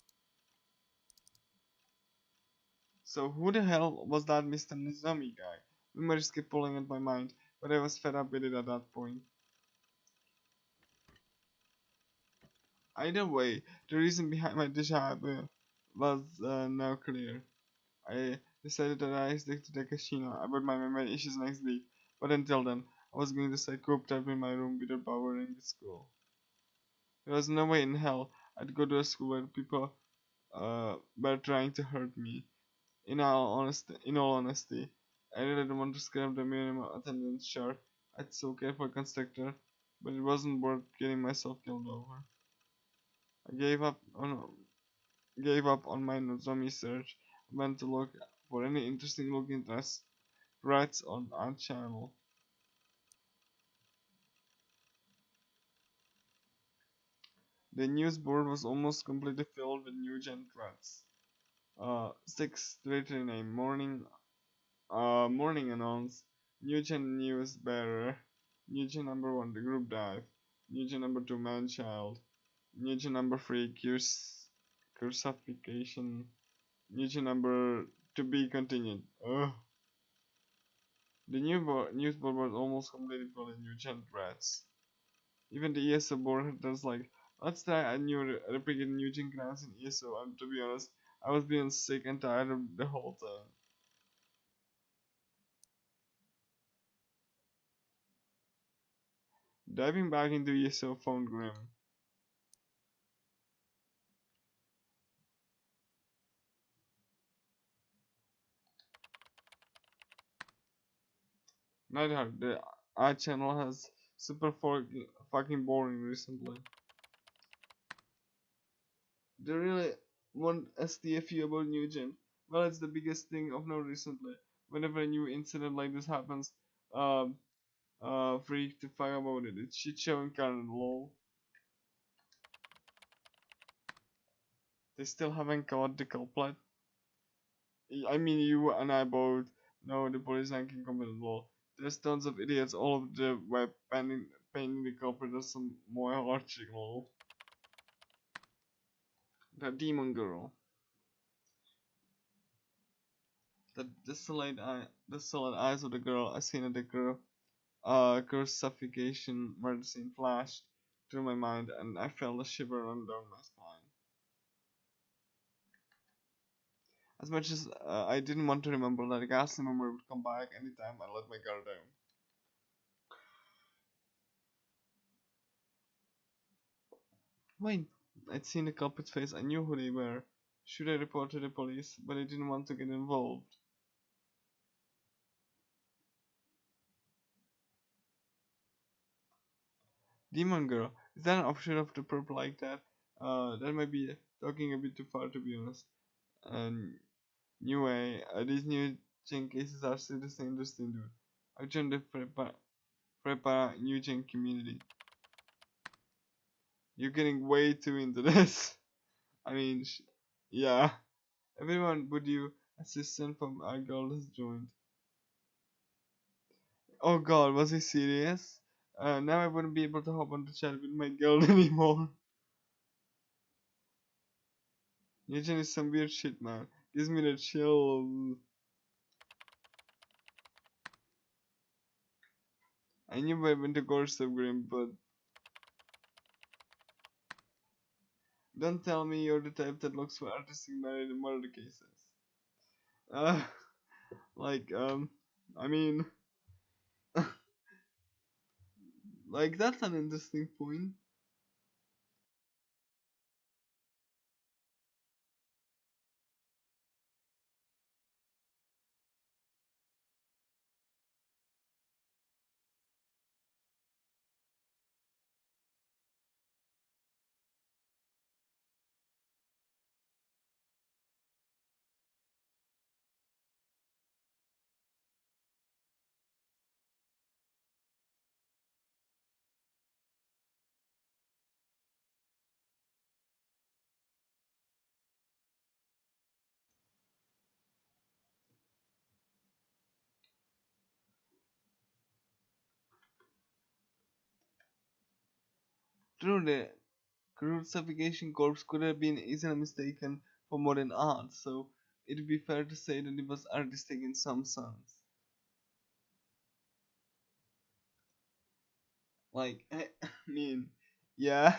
So who the hell was that Mr. Nozomi guy? Memories kept pulling at my mind, but I was fed up with it at that point. Either way, the reason behind my deja vu was now clear. I decided that I stick to the casino about my memory issues next week, but until then, I was going to stay cooped up in my room without bothering the school. There was no way in hell I'd go to a school where people were trying to hurt me. In all honesty, I really didn't want to scrap the minimum attendance chart. I'd so care for constructor, but it wasn't worth getting myself killed over. I gave up on my Nozomi search. I went to look for any interesting looking threads on our channel. The news board was almost completely filled with new gen threads. 6 Twitter name morning announce, new gen news bearer, new gen number 1 the group dive, new gen number 2 man child, new gen number 3 cursification, new gen number to be continued. Ugh. The news board was almost completely full of new gen threads. Even the ESO board was like, let's try a new replicate new gen class in ESO, and to be honest, I was being sick and tired of the whole thing. Diving back into ESO found grim. Neidhart, the art channel has super fucking boring recently. They really want STFU about new gen. Well, it's the biggest thing of note recently. Whenever a new incident like this happens, freak to fuck about it. It's shit show and current lol. They still haven't caught the culprit. I mean, you and I both know the police can commit lol. There's tons of idiots all over the web painting the culprit as some more logic lol. The demon girl. The desolate eyes of the girl I seen at the girl cursification murder scene flashed through my mind, and I felt a shiver run down my spine. As much as I didn't want to remember that a ghastly memory would come back anytime I let my guard down. Wait, I'd seen the culprit's face. I knew who they were. Should I report to the police? But I didn't want to get involved. Demon Girl. Is that an offshoot of the purple like that? That might be talking a bit too far, to be honest. Anyway, these new gen cases are seriously interesting, dude. I've joined the Prepa new gen community. You're getting way too into this. I mean, yeah. Everyone, would you assistant from our girl has joined? Oh god, was he serious? Now I wouldn't be able to hop on the chat with my girl anymore. Newton is some weird shit, man. Gives me the chill. I knew I went to course of Grim, but don't tell me you're the type that looks for artistic married in murder cases. Uh, I mean, like, that's an interesting point. True, the crucifixion corpse could have been easily mistaken for modern art, so it would be fair to say that it was artistic in some sense. Like, I mean, yeah.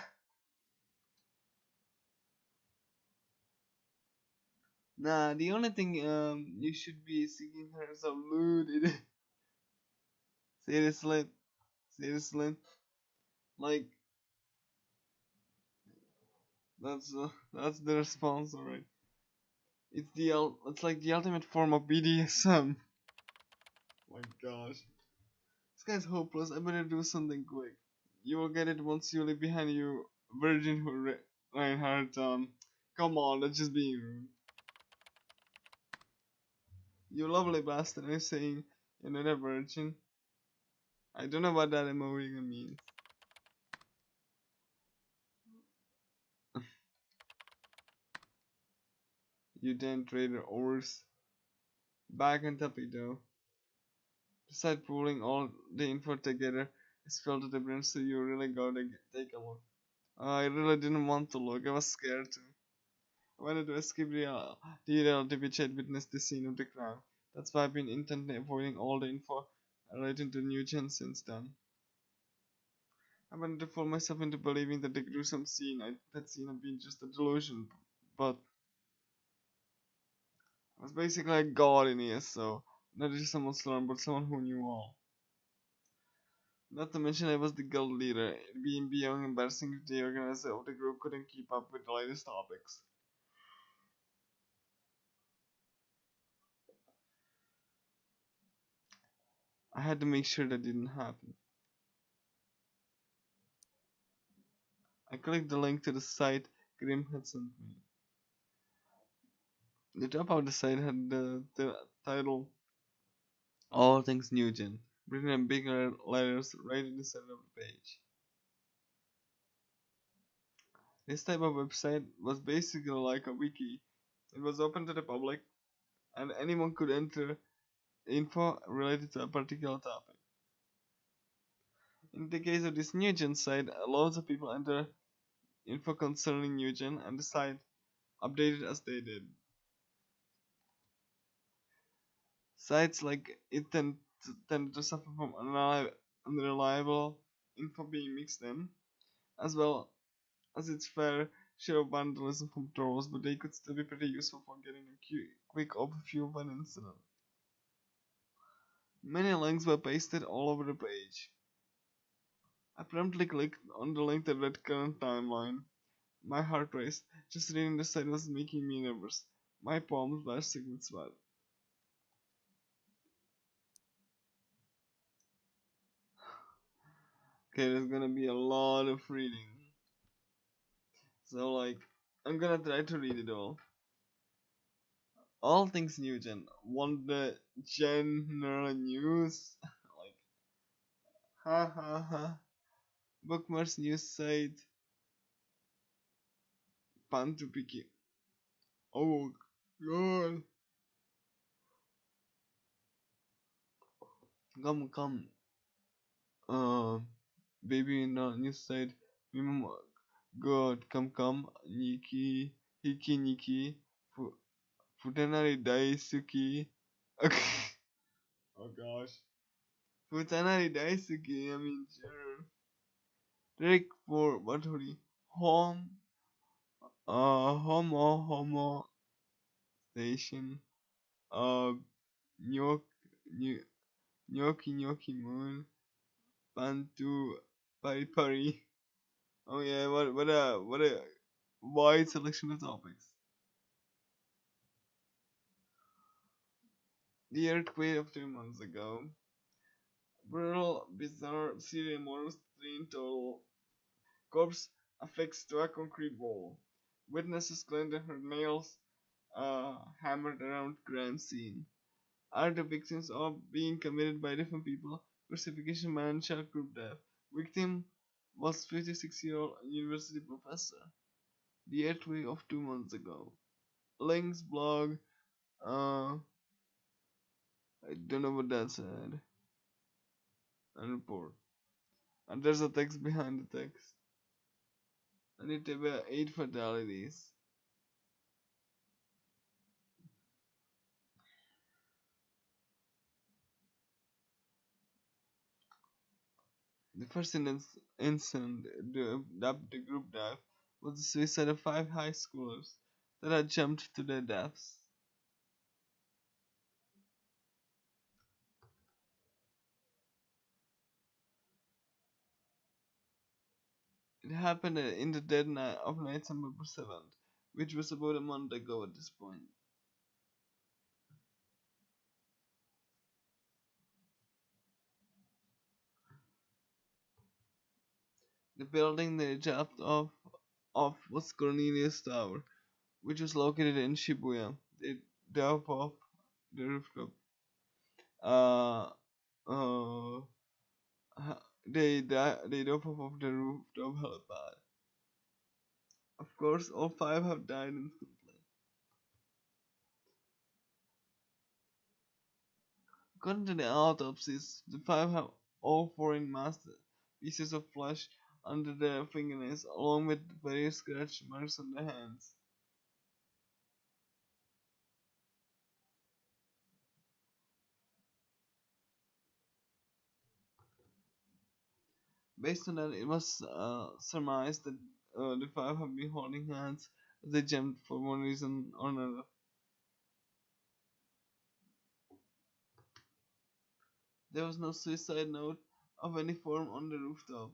Nah, the only thing you should be seeking her is a lewd. Seriously, seriously, like that's the response, alright. It's like the ultimate form of BDSM. My gosh, this guy's hopeless. I better do something quick. You will get it once you leave behind you, virgin who Reinhardt. Come on, that's just being rude. You lovely bastard, I'm saying you're not a virgin. I don't know what that emoji means. You damn traitor ores. Back on topic though. Besides pulling all the info together is filled to the brim, so you really gotta take a look. I really didn't want to look, I was scared to. I wanted to escape the reality which had witnessed the scene of the crime. That's why I've been intently avoiding all the info relating to Nugent since then. I wanted to fool myself into believing that the gruesome that scene had been just a delusion, but I was basically a god in here, so not just someone slurm, but someone who knew all. Not to mention I was the guild leader, it being beyond embarrassing if the organizer of the group couldn't keep up with the latest topics. I had to make sure that didn't happen. I clicked the link to the site Grim had sent me. The top of the site had the title All Things Nugent, written in big letters right in the center of the page. This type of website was basically like a wiki. It was open to the public, and anyone could enter info related to a particular topic. In the case of this Nugent site, loads of people enter info concerning Nugent, and the site updated as they did. Sites like it tend to suffer from unreliable info being mixed in, as well as its fair share of vandalism from trolls, but they could still be pretty useful for getting a quick overview of an incident. Many links were pasted all over the page. I promptly clicked on the link that read current timeline. My heart raced. Just reading the site was making me nervous. My palms were sick with sweat. Okay, there's gonna be a lot of reading. So, like, I'm gonna try to read it all. All things Nugent. Want the general news? Like, ha ha ha. Bookmarks news site. Pantupiki. Oh, God. Come. Baby in the news site. Mimum. God, come. Niki. Futanari Daisuki. Okay. Oh gosh. Futanari Daisuki, I mean, sure. Rick for Battery. Home. Homo Station. Uh, Nyok, Nyoki Moon. Bantu Pari. Oh yeah, what a wide selection of topics. The earthquake of 2 months ago. Brutal, bizarre, serial murders, 3 in total. Corpse affixed to a concrete wall. Witnesses claim that her nails hammered around crime scene. Are the victims of being committed by different people? Crucifixion man shot group death. Victim was 56-year-old university professor. The earthquake of 2 months ago. Links blog. I don't know what that said. And report. And there's a text behind the text. and it were 8 fatalities. The first incident dubbed the group dive was the suicide of 5 high schoolers that had jumped to their deaths. It happened in the dead night of night September 7th, which was about a month ago at this point. The building they jumped off was Cornelius Tower, which was located in Shibuya. They dove off the rooftop. Uh, they dove off of the rooftop helipad. Of course, all 5 have died instantly. According to the autopsies, the 5 have all foreign mass pieces of flesh under their fingernails, along with various scratch marks on their hands. Based on that, it was surmised that the 5 have been holding hands as they jumped for one reason or another. There was no suicide note of any form on the rooftop.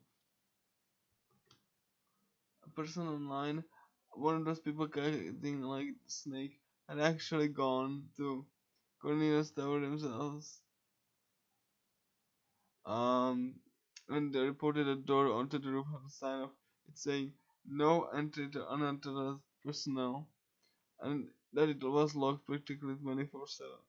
A person online, one of those people acting like the snake, had actually gone to Cornelius Tower themselves. And they reported a door onto the roof had a sign of it saying "No entry to unauthorized personnel," and that it was locked practically 24/7.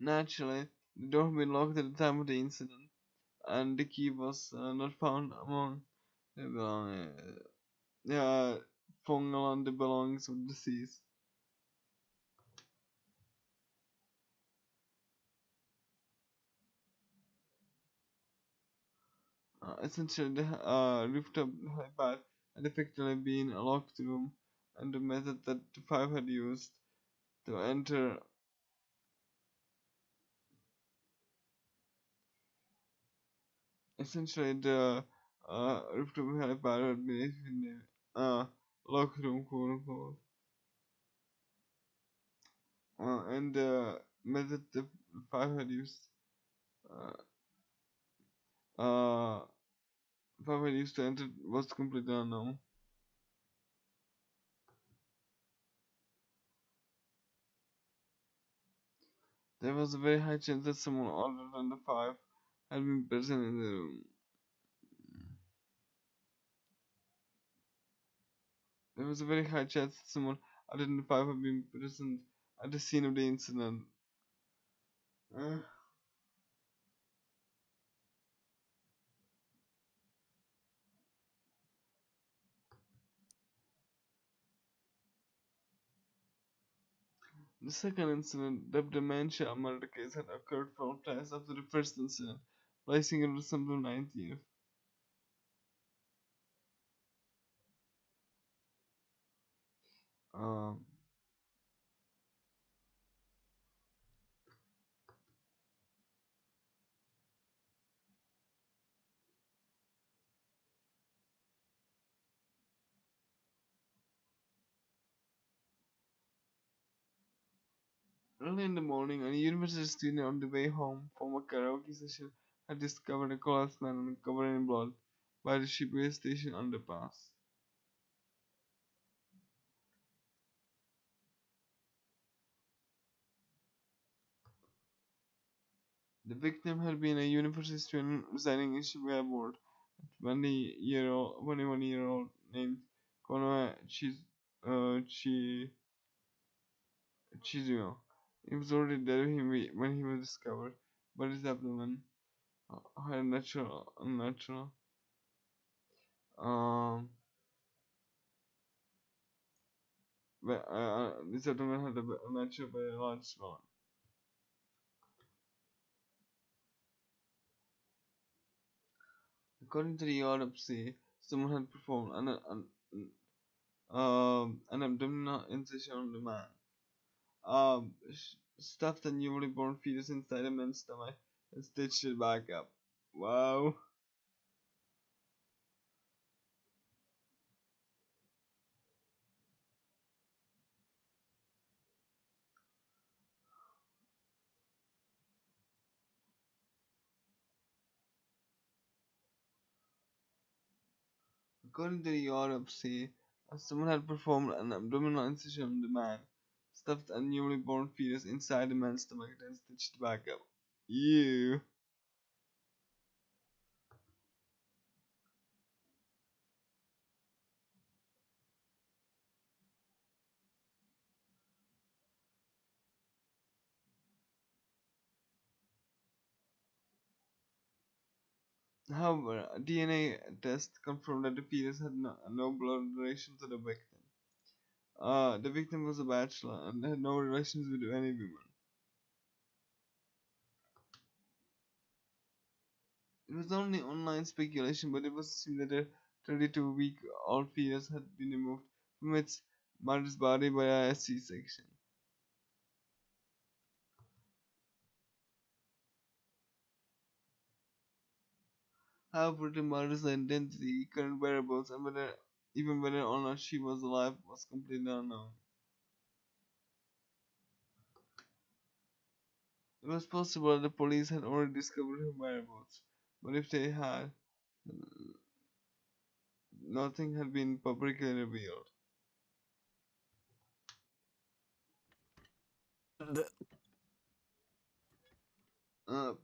Naturally, the door had been locked at the time of the incident, and the key was not found among the the belongings of the deceased. Essentially, the rooftop helipad had effectively been a locked room, and the method that the 5 had used to enter essentially the rooftop helipad had been in the locked room, quote unquote. And the method the 5 had used uh, uh, 5 had used to enter was completely unknown. There was a very high chance that someone other than the 5 had been present in the room. There was a very high chance that someone other than the 5 had been present at the scene of the incident. Uh, the second incident, the dementia murder case, had occurred 12 times after the first incident, placing it on December 19th. Um, Early in the morning, a university student on the way home from a karaoke session had discovered a collapsed man covered in blood by the Shibuya station underpass. The victim had been a university student residing in Shibuya Ward, a 21-year-old named Konoe Chizuo. He was already dead when he was discovered, but his abdomen had unnatural um, The settlement had a nature by a large one. According to the autopsy, someone had performed an abdominal incision on the man. Stuffed a newly born fetus inside a man's stomach and stitched it back up. Wow. According to the autopsy, someone had performed an abdominal incision on the man, stuffed a newly born fetus inside the man's stomach, and stitched it back up. Ew. However, a DNA test confirmed that the fetus had no blood relation to the victim. The victim was a bachelor and had no relations with any women. It was only online speculation, but it was assumed that a 32-week-old fetus had been removed from its mother's body by a C-section. However, the mother's identity, current whereabouts, and whether or not she was alive was completely unknown. It was possible that the police had already discovered her whereabouts, but if they had, nothing had been publicly revealed. Uh,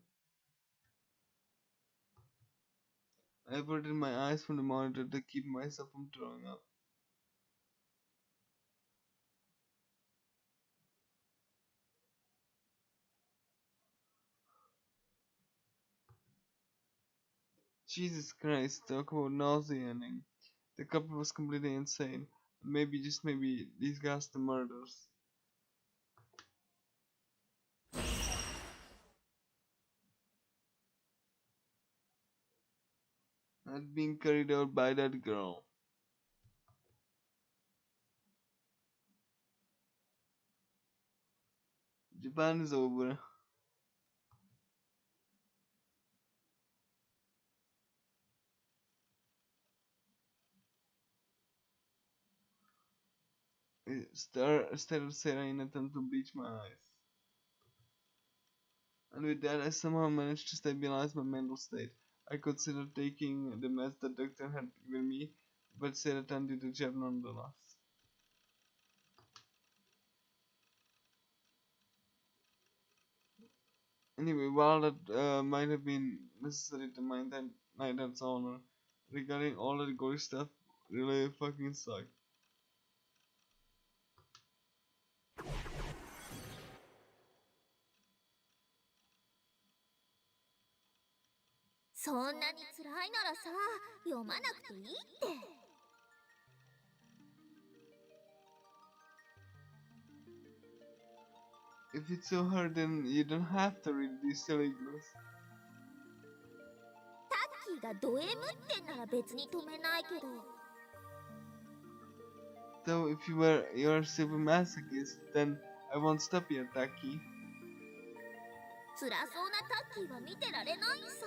I averted my eyes from the monitor to keep myself from throwing up. Jesus Christ, talk about nauseating. The couple was completely insane. Maybe, just maybe, these guys the murders. Had been carried out by that girl. Japan is over. Started Sarah in an attempt to bleach my eyes. And with that, I somehow managed to stabilize my mental state. I considered taking the meds the doctor had given me, but Sarah did the job nonetheless. Anyway, while that might have been necessary to maintain Nighthead's honor, regarding all that gory stuff really fucking sucked. So んなに辛いならさ、読まなくていいって。If it's so hard, then you don't have to read these silly girls. タッキーがド M ってんなら別に止めないけど。Though if you're a super masochist, then I won't stop you, Taki. 辛そうなタッキーは見てられないさ。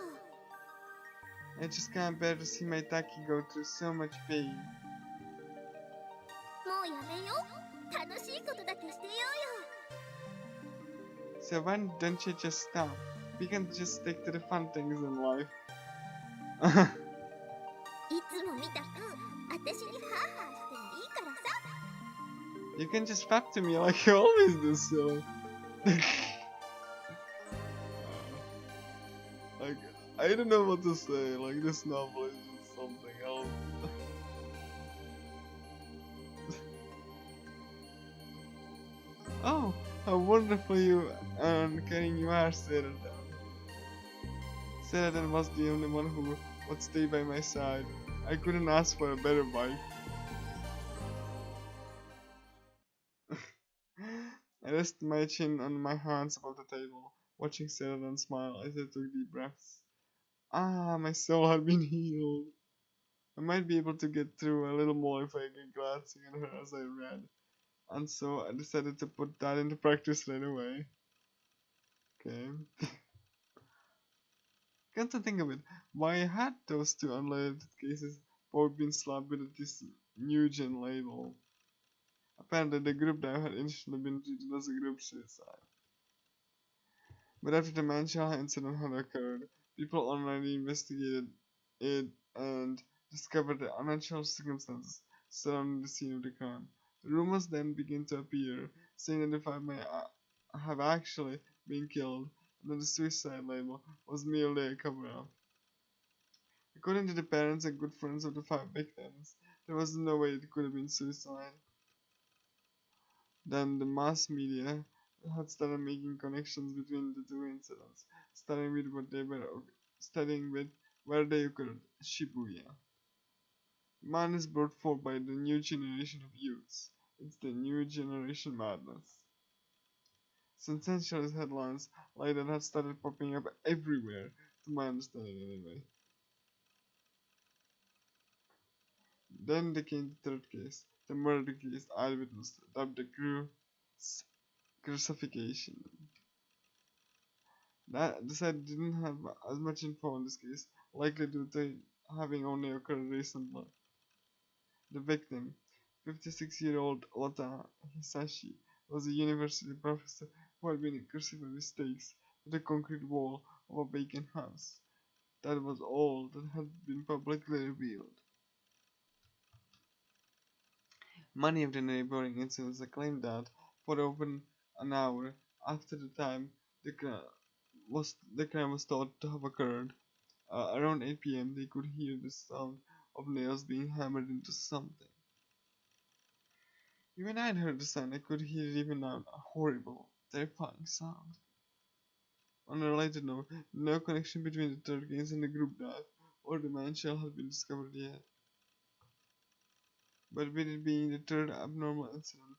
I just can't bear to see my Taki go through so much pain. もうやめよう。楽しいことだけしてようよ。So why don't you just stop? We can just stick to the fun things in life. いつもみたく私にハーハーしてもいいからさ。You can just fap to me like you always do, so. Like, I don't know what to say. Like, this novel is just something else. Oh, how wonderful you and caring you are, Sarah. Sarah was the only one who would stay by my side. I couldn't ask for a better wife. I rest my chin on my hands above the table, watching Sarah and smile as I took deep breaths. Ah, my soul had been healed. I might be able to get through a little more if I get glancing at her as I read. And so I decided to put that into practice right away. Okay. Come to think of it, why had those two unrelated cases both been slapped with this Nugent label? Apparently the group dive had initially been treated as a group suicide. But after the Mancha incident had occurred, people already investigated it and discovered the unnatural circumstances surrounding the scene of the crime. Rumors then began to appear, saying that the five may have actually been killed, and that the suicide label was merely a cover-up. According to the parents and good friends of the five victims, there was no way it could have been suicide. Then the mass media had started making connections between the two incidents, starting with where they occurred, Shibuya. Man is brought forth by the new generation of youths. It's the new generation madness. Sensationalist headlines like that have started popping up everywhere, to my understanding anyway. Then there came the third case, the murder case eyewitness dubbed the crucifixion. The site didn't have as much info on this case, likely due to having only occurred recently. The victim, 56-year-old Ota Hisashi, was a university professor who had been crucified with stakes to the concrete wall of a vacant house. That was all that had been publicly revealed. Many of the neighboring incidents claimed that, for over an hour after the time the crime was thought to have occurred, around 8 p.m., they could hear the sound of nails being hammered into something. Even I'd heard the sound, I could hear it even now, a horrible, terrifying sound. On a related note, no connection between the third case and the group dive or the man shell had been discovered yet. But with it being the third abnormal incident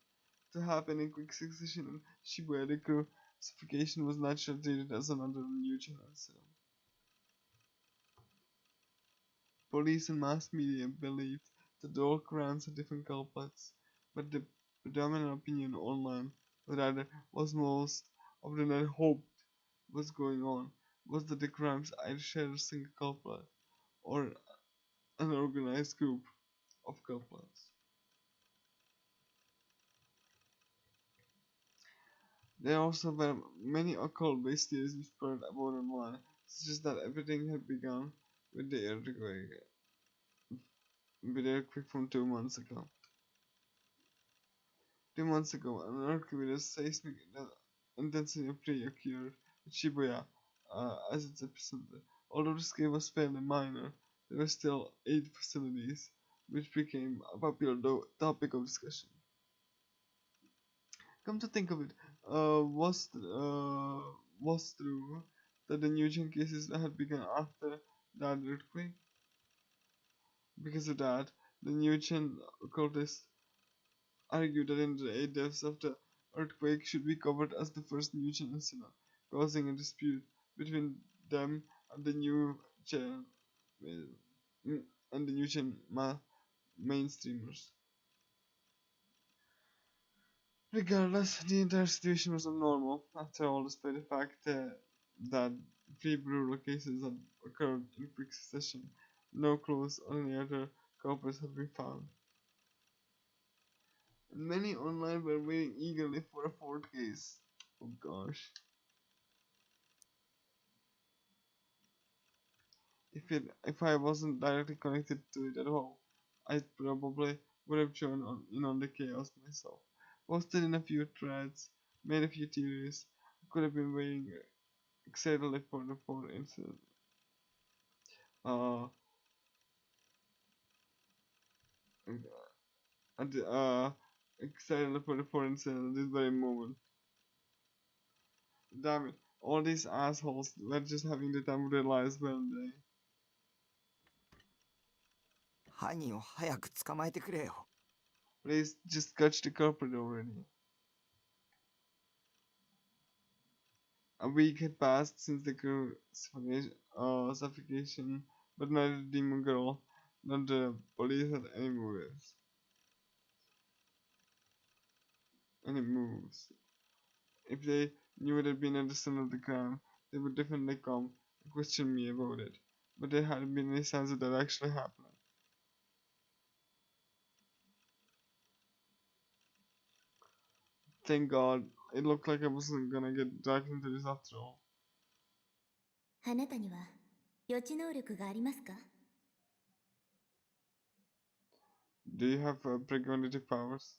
to happen in quick succession in Shibuya, the crucifixion was naturally treated as another unusual incident. Police and mass media believed that all crimes had different culprits, but the predominant opinion online, or rather was most of the net hoped was going on, was that the crimes either shared a single culprit or an organized group of culprits. There also were many occult-based theories whispered about online, such as that everything had begun with the earthquake from 2 months ago. 2 months ago, an earthquake with a seismic intensity of 3 occurred at Shibuya as its epicenter. Although the scale was fairly minor, there were still 8 facilities, which became a popular topic of discussion. Come to think of it, was true that the Nugent cases had begun after that earthquake? Because of that, the Nugent occultists argued that in the 8 deaths of the earthquake should be covered as the first Nugent incident, causing a dispute between them and the Nugent mainstreamers. Regardless, the entire situation was abnormal. After all, despite the fact that 3 brutal cases had occurred in quick succession, no clues on any other culprits had been found. And many online were waiting eagerly for a fourth case. Oh gosh. If I wasn't directly connected to it at all, I probably would have joined in on the chaos myself. Posted in a few threads, made a few theories. I could have been waiting excitedly for the fourth incident. Uh, and, excitedly for the fourth incident at this very moment. Damn it! All these assholes were just having the time of their lives, weren't they? 犯人を早く捕まえてくれよ。 Please just catch the culprit already. A week had passed since the crew suffocation, but neither the demon girl nor the police had any moves. If they knew it had been at the scene of the crime, they would definitely come and question me about it. But there hadn't been any signs of that actually happening. Thank God, it looked like I wasn't gonna get dragged into this after all. あなたには予知能力がありますか？ Do you have precognitive powers?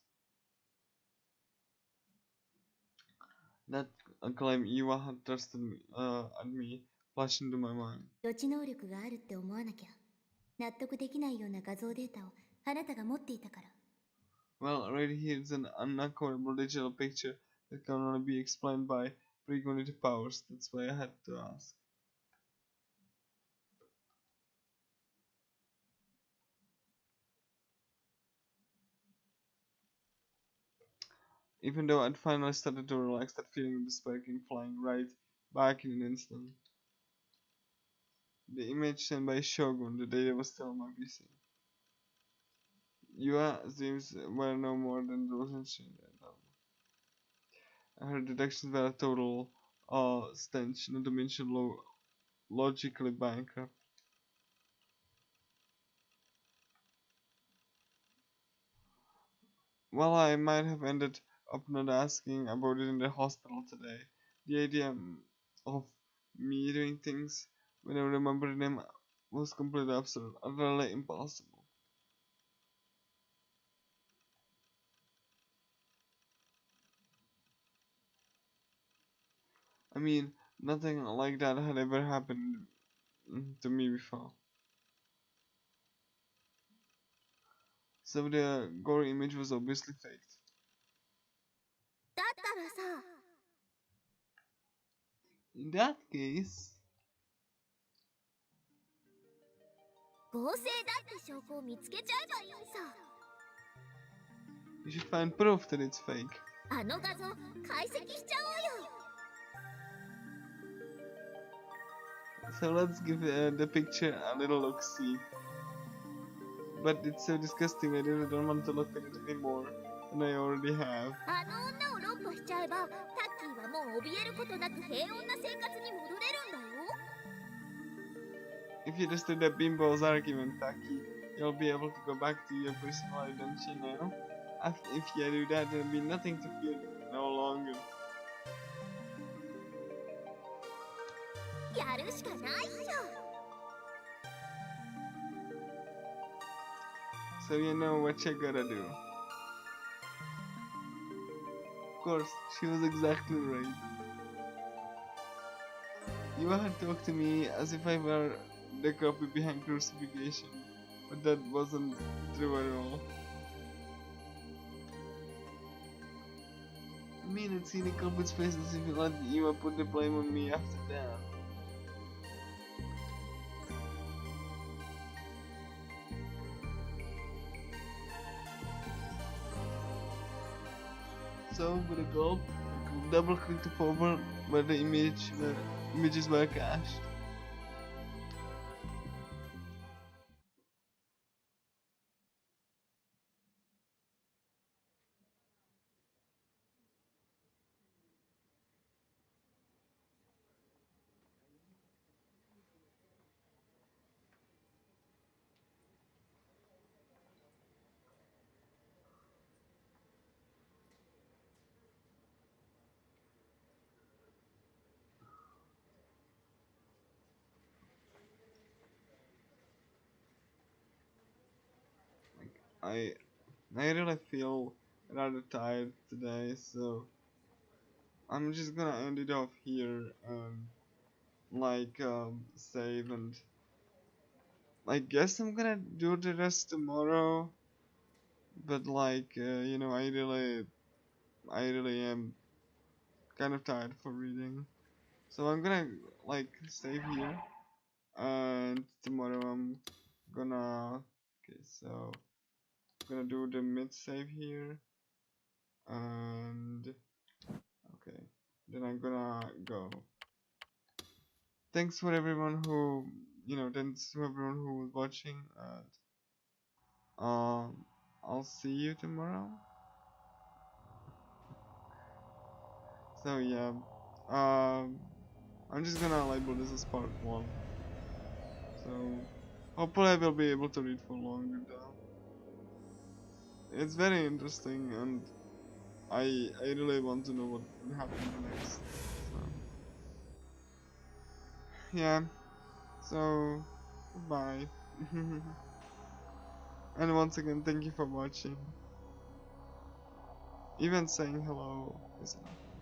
That claim Eva had trusted me, at me flashed into my mind. 予知能力があるって思わなきゃ納得できないような画像データをあなたが持っていたから。 Well, right here is an unaccountable digital picture that can only be explained by precognitive powers. That's why I had to ask. Even though I'd finally started to relax, that feeling of despair came flying right back in an instant. The image sent by Shogun, the data was still on my PC. Yua's dreams were no more than those incidents. Her deductions were a total stench, not to mention logically bankrupt. Well, I might have ended up not asking about it in the hospital today. The idea of me doing things when I remembered them was completely absurd, utterly impossible. I mean, nothing like that had ever happened to me before. So the gore image was obviously faked. だったらさ、 In that case, 合成だって証拠を見つけちゃえばいいさ。 you should find proof that it's fake. あの画像解析しちゃおうよ。 So let's give the picture a little look-see. But it's so disgusting, I really don't want to look at it anymore than I already have. あの女を論破しちゃえば、タッキーはもう怯えることなく平穏な生活に戻れるんだよ。 If you just did that Bimbo's argument, Taki, you'll be able to go back to your personal identity now. If you do that, there'll be nothing to fear no longer. やるしかないっしょ。 So you know what you gotta do. Of course, she was exactly right. You had talked to me as if I were the copy behind crucifixion, but that wasn't true at all. I mean, it's seen a culprit's face as if you let Eva put the blame on me after that. So with a gulp, I double clicked forward where the images were cached. I really feel rather tired today, so I'm just gonna end it off here and save, and I guess I'm gonna do the rest tomorrow. But you know, I really am kind of tired for reading, so I'm gonna save here, and tomorrow I'm gonna so I'm gonna do the mid save here, and okay, then I'm gonna go. thanks for everyone who, thanks to everyone who was watching. I'll see you tomorrow. So yeah, I'm just gonna label this as part 1. So hopefully I will be able to read for longer though. It's very interesting, and I really want to know what will happen next. So yeah, so bye. And once again, thank you for watching. Even saying hello is enough.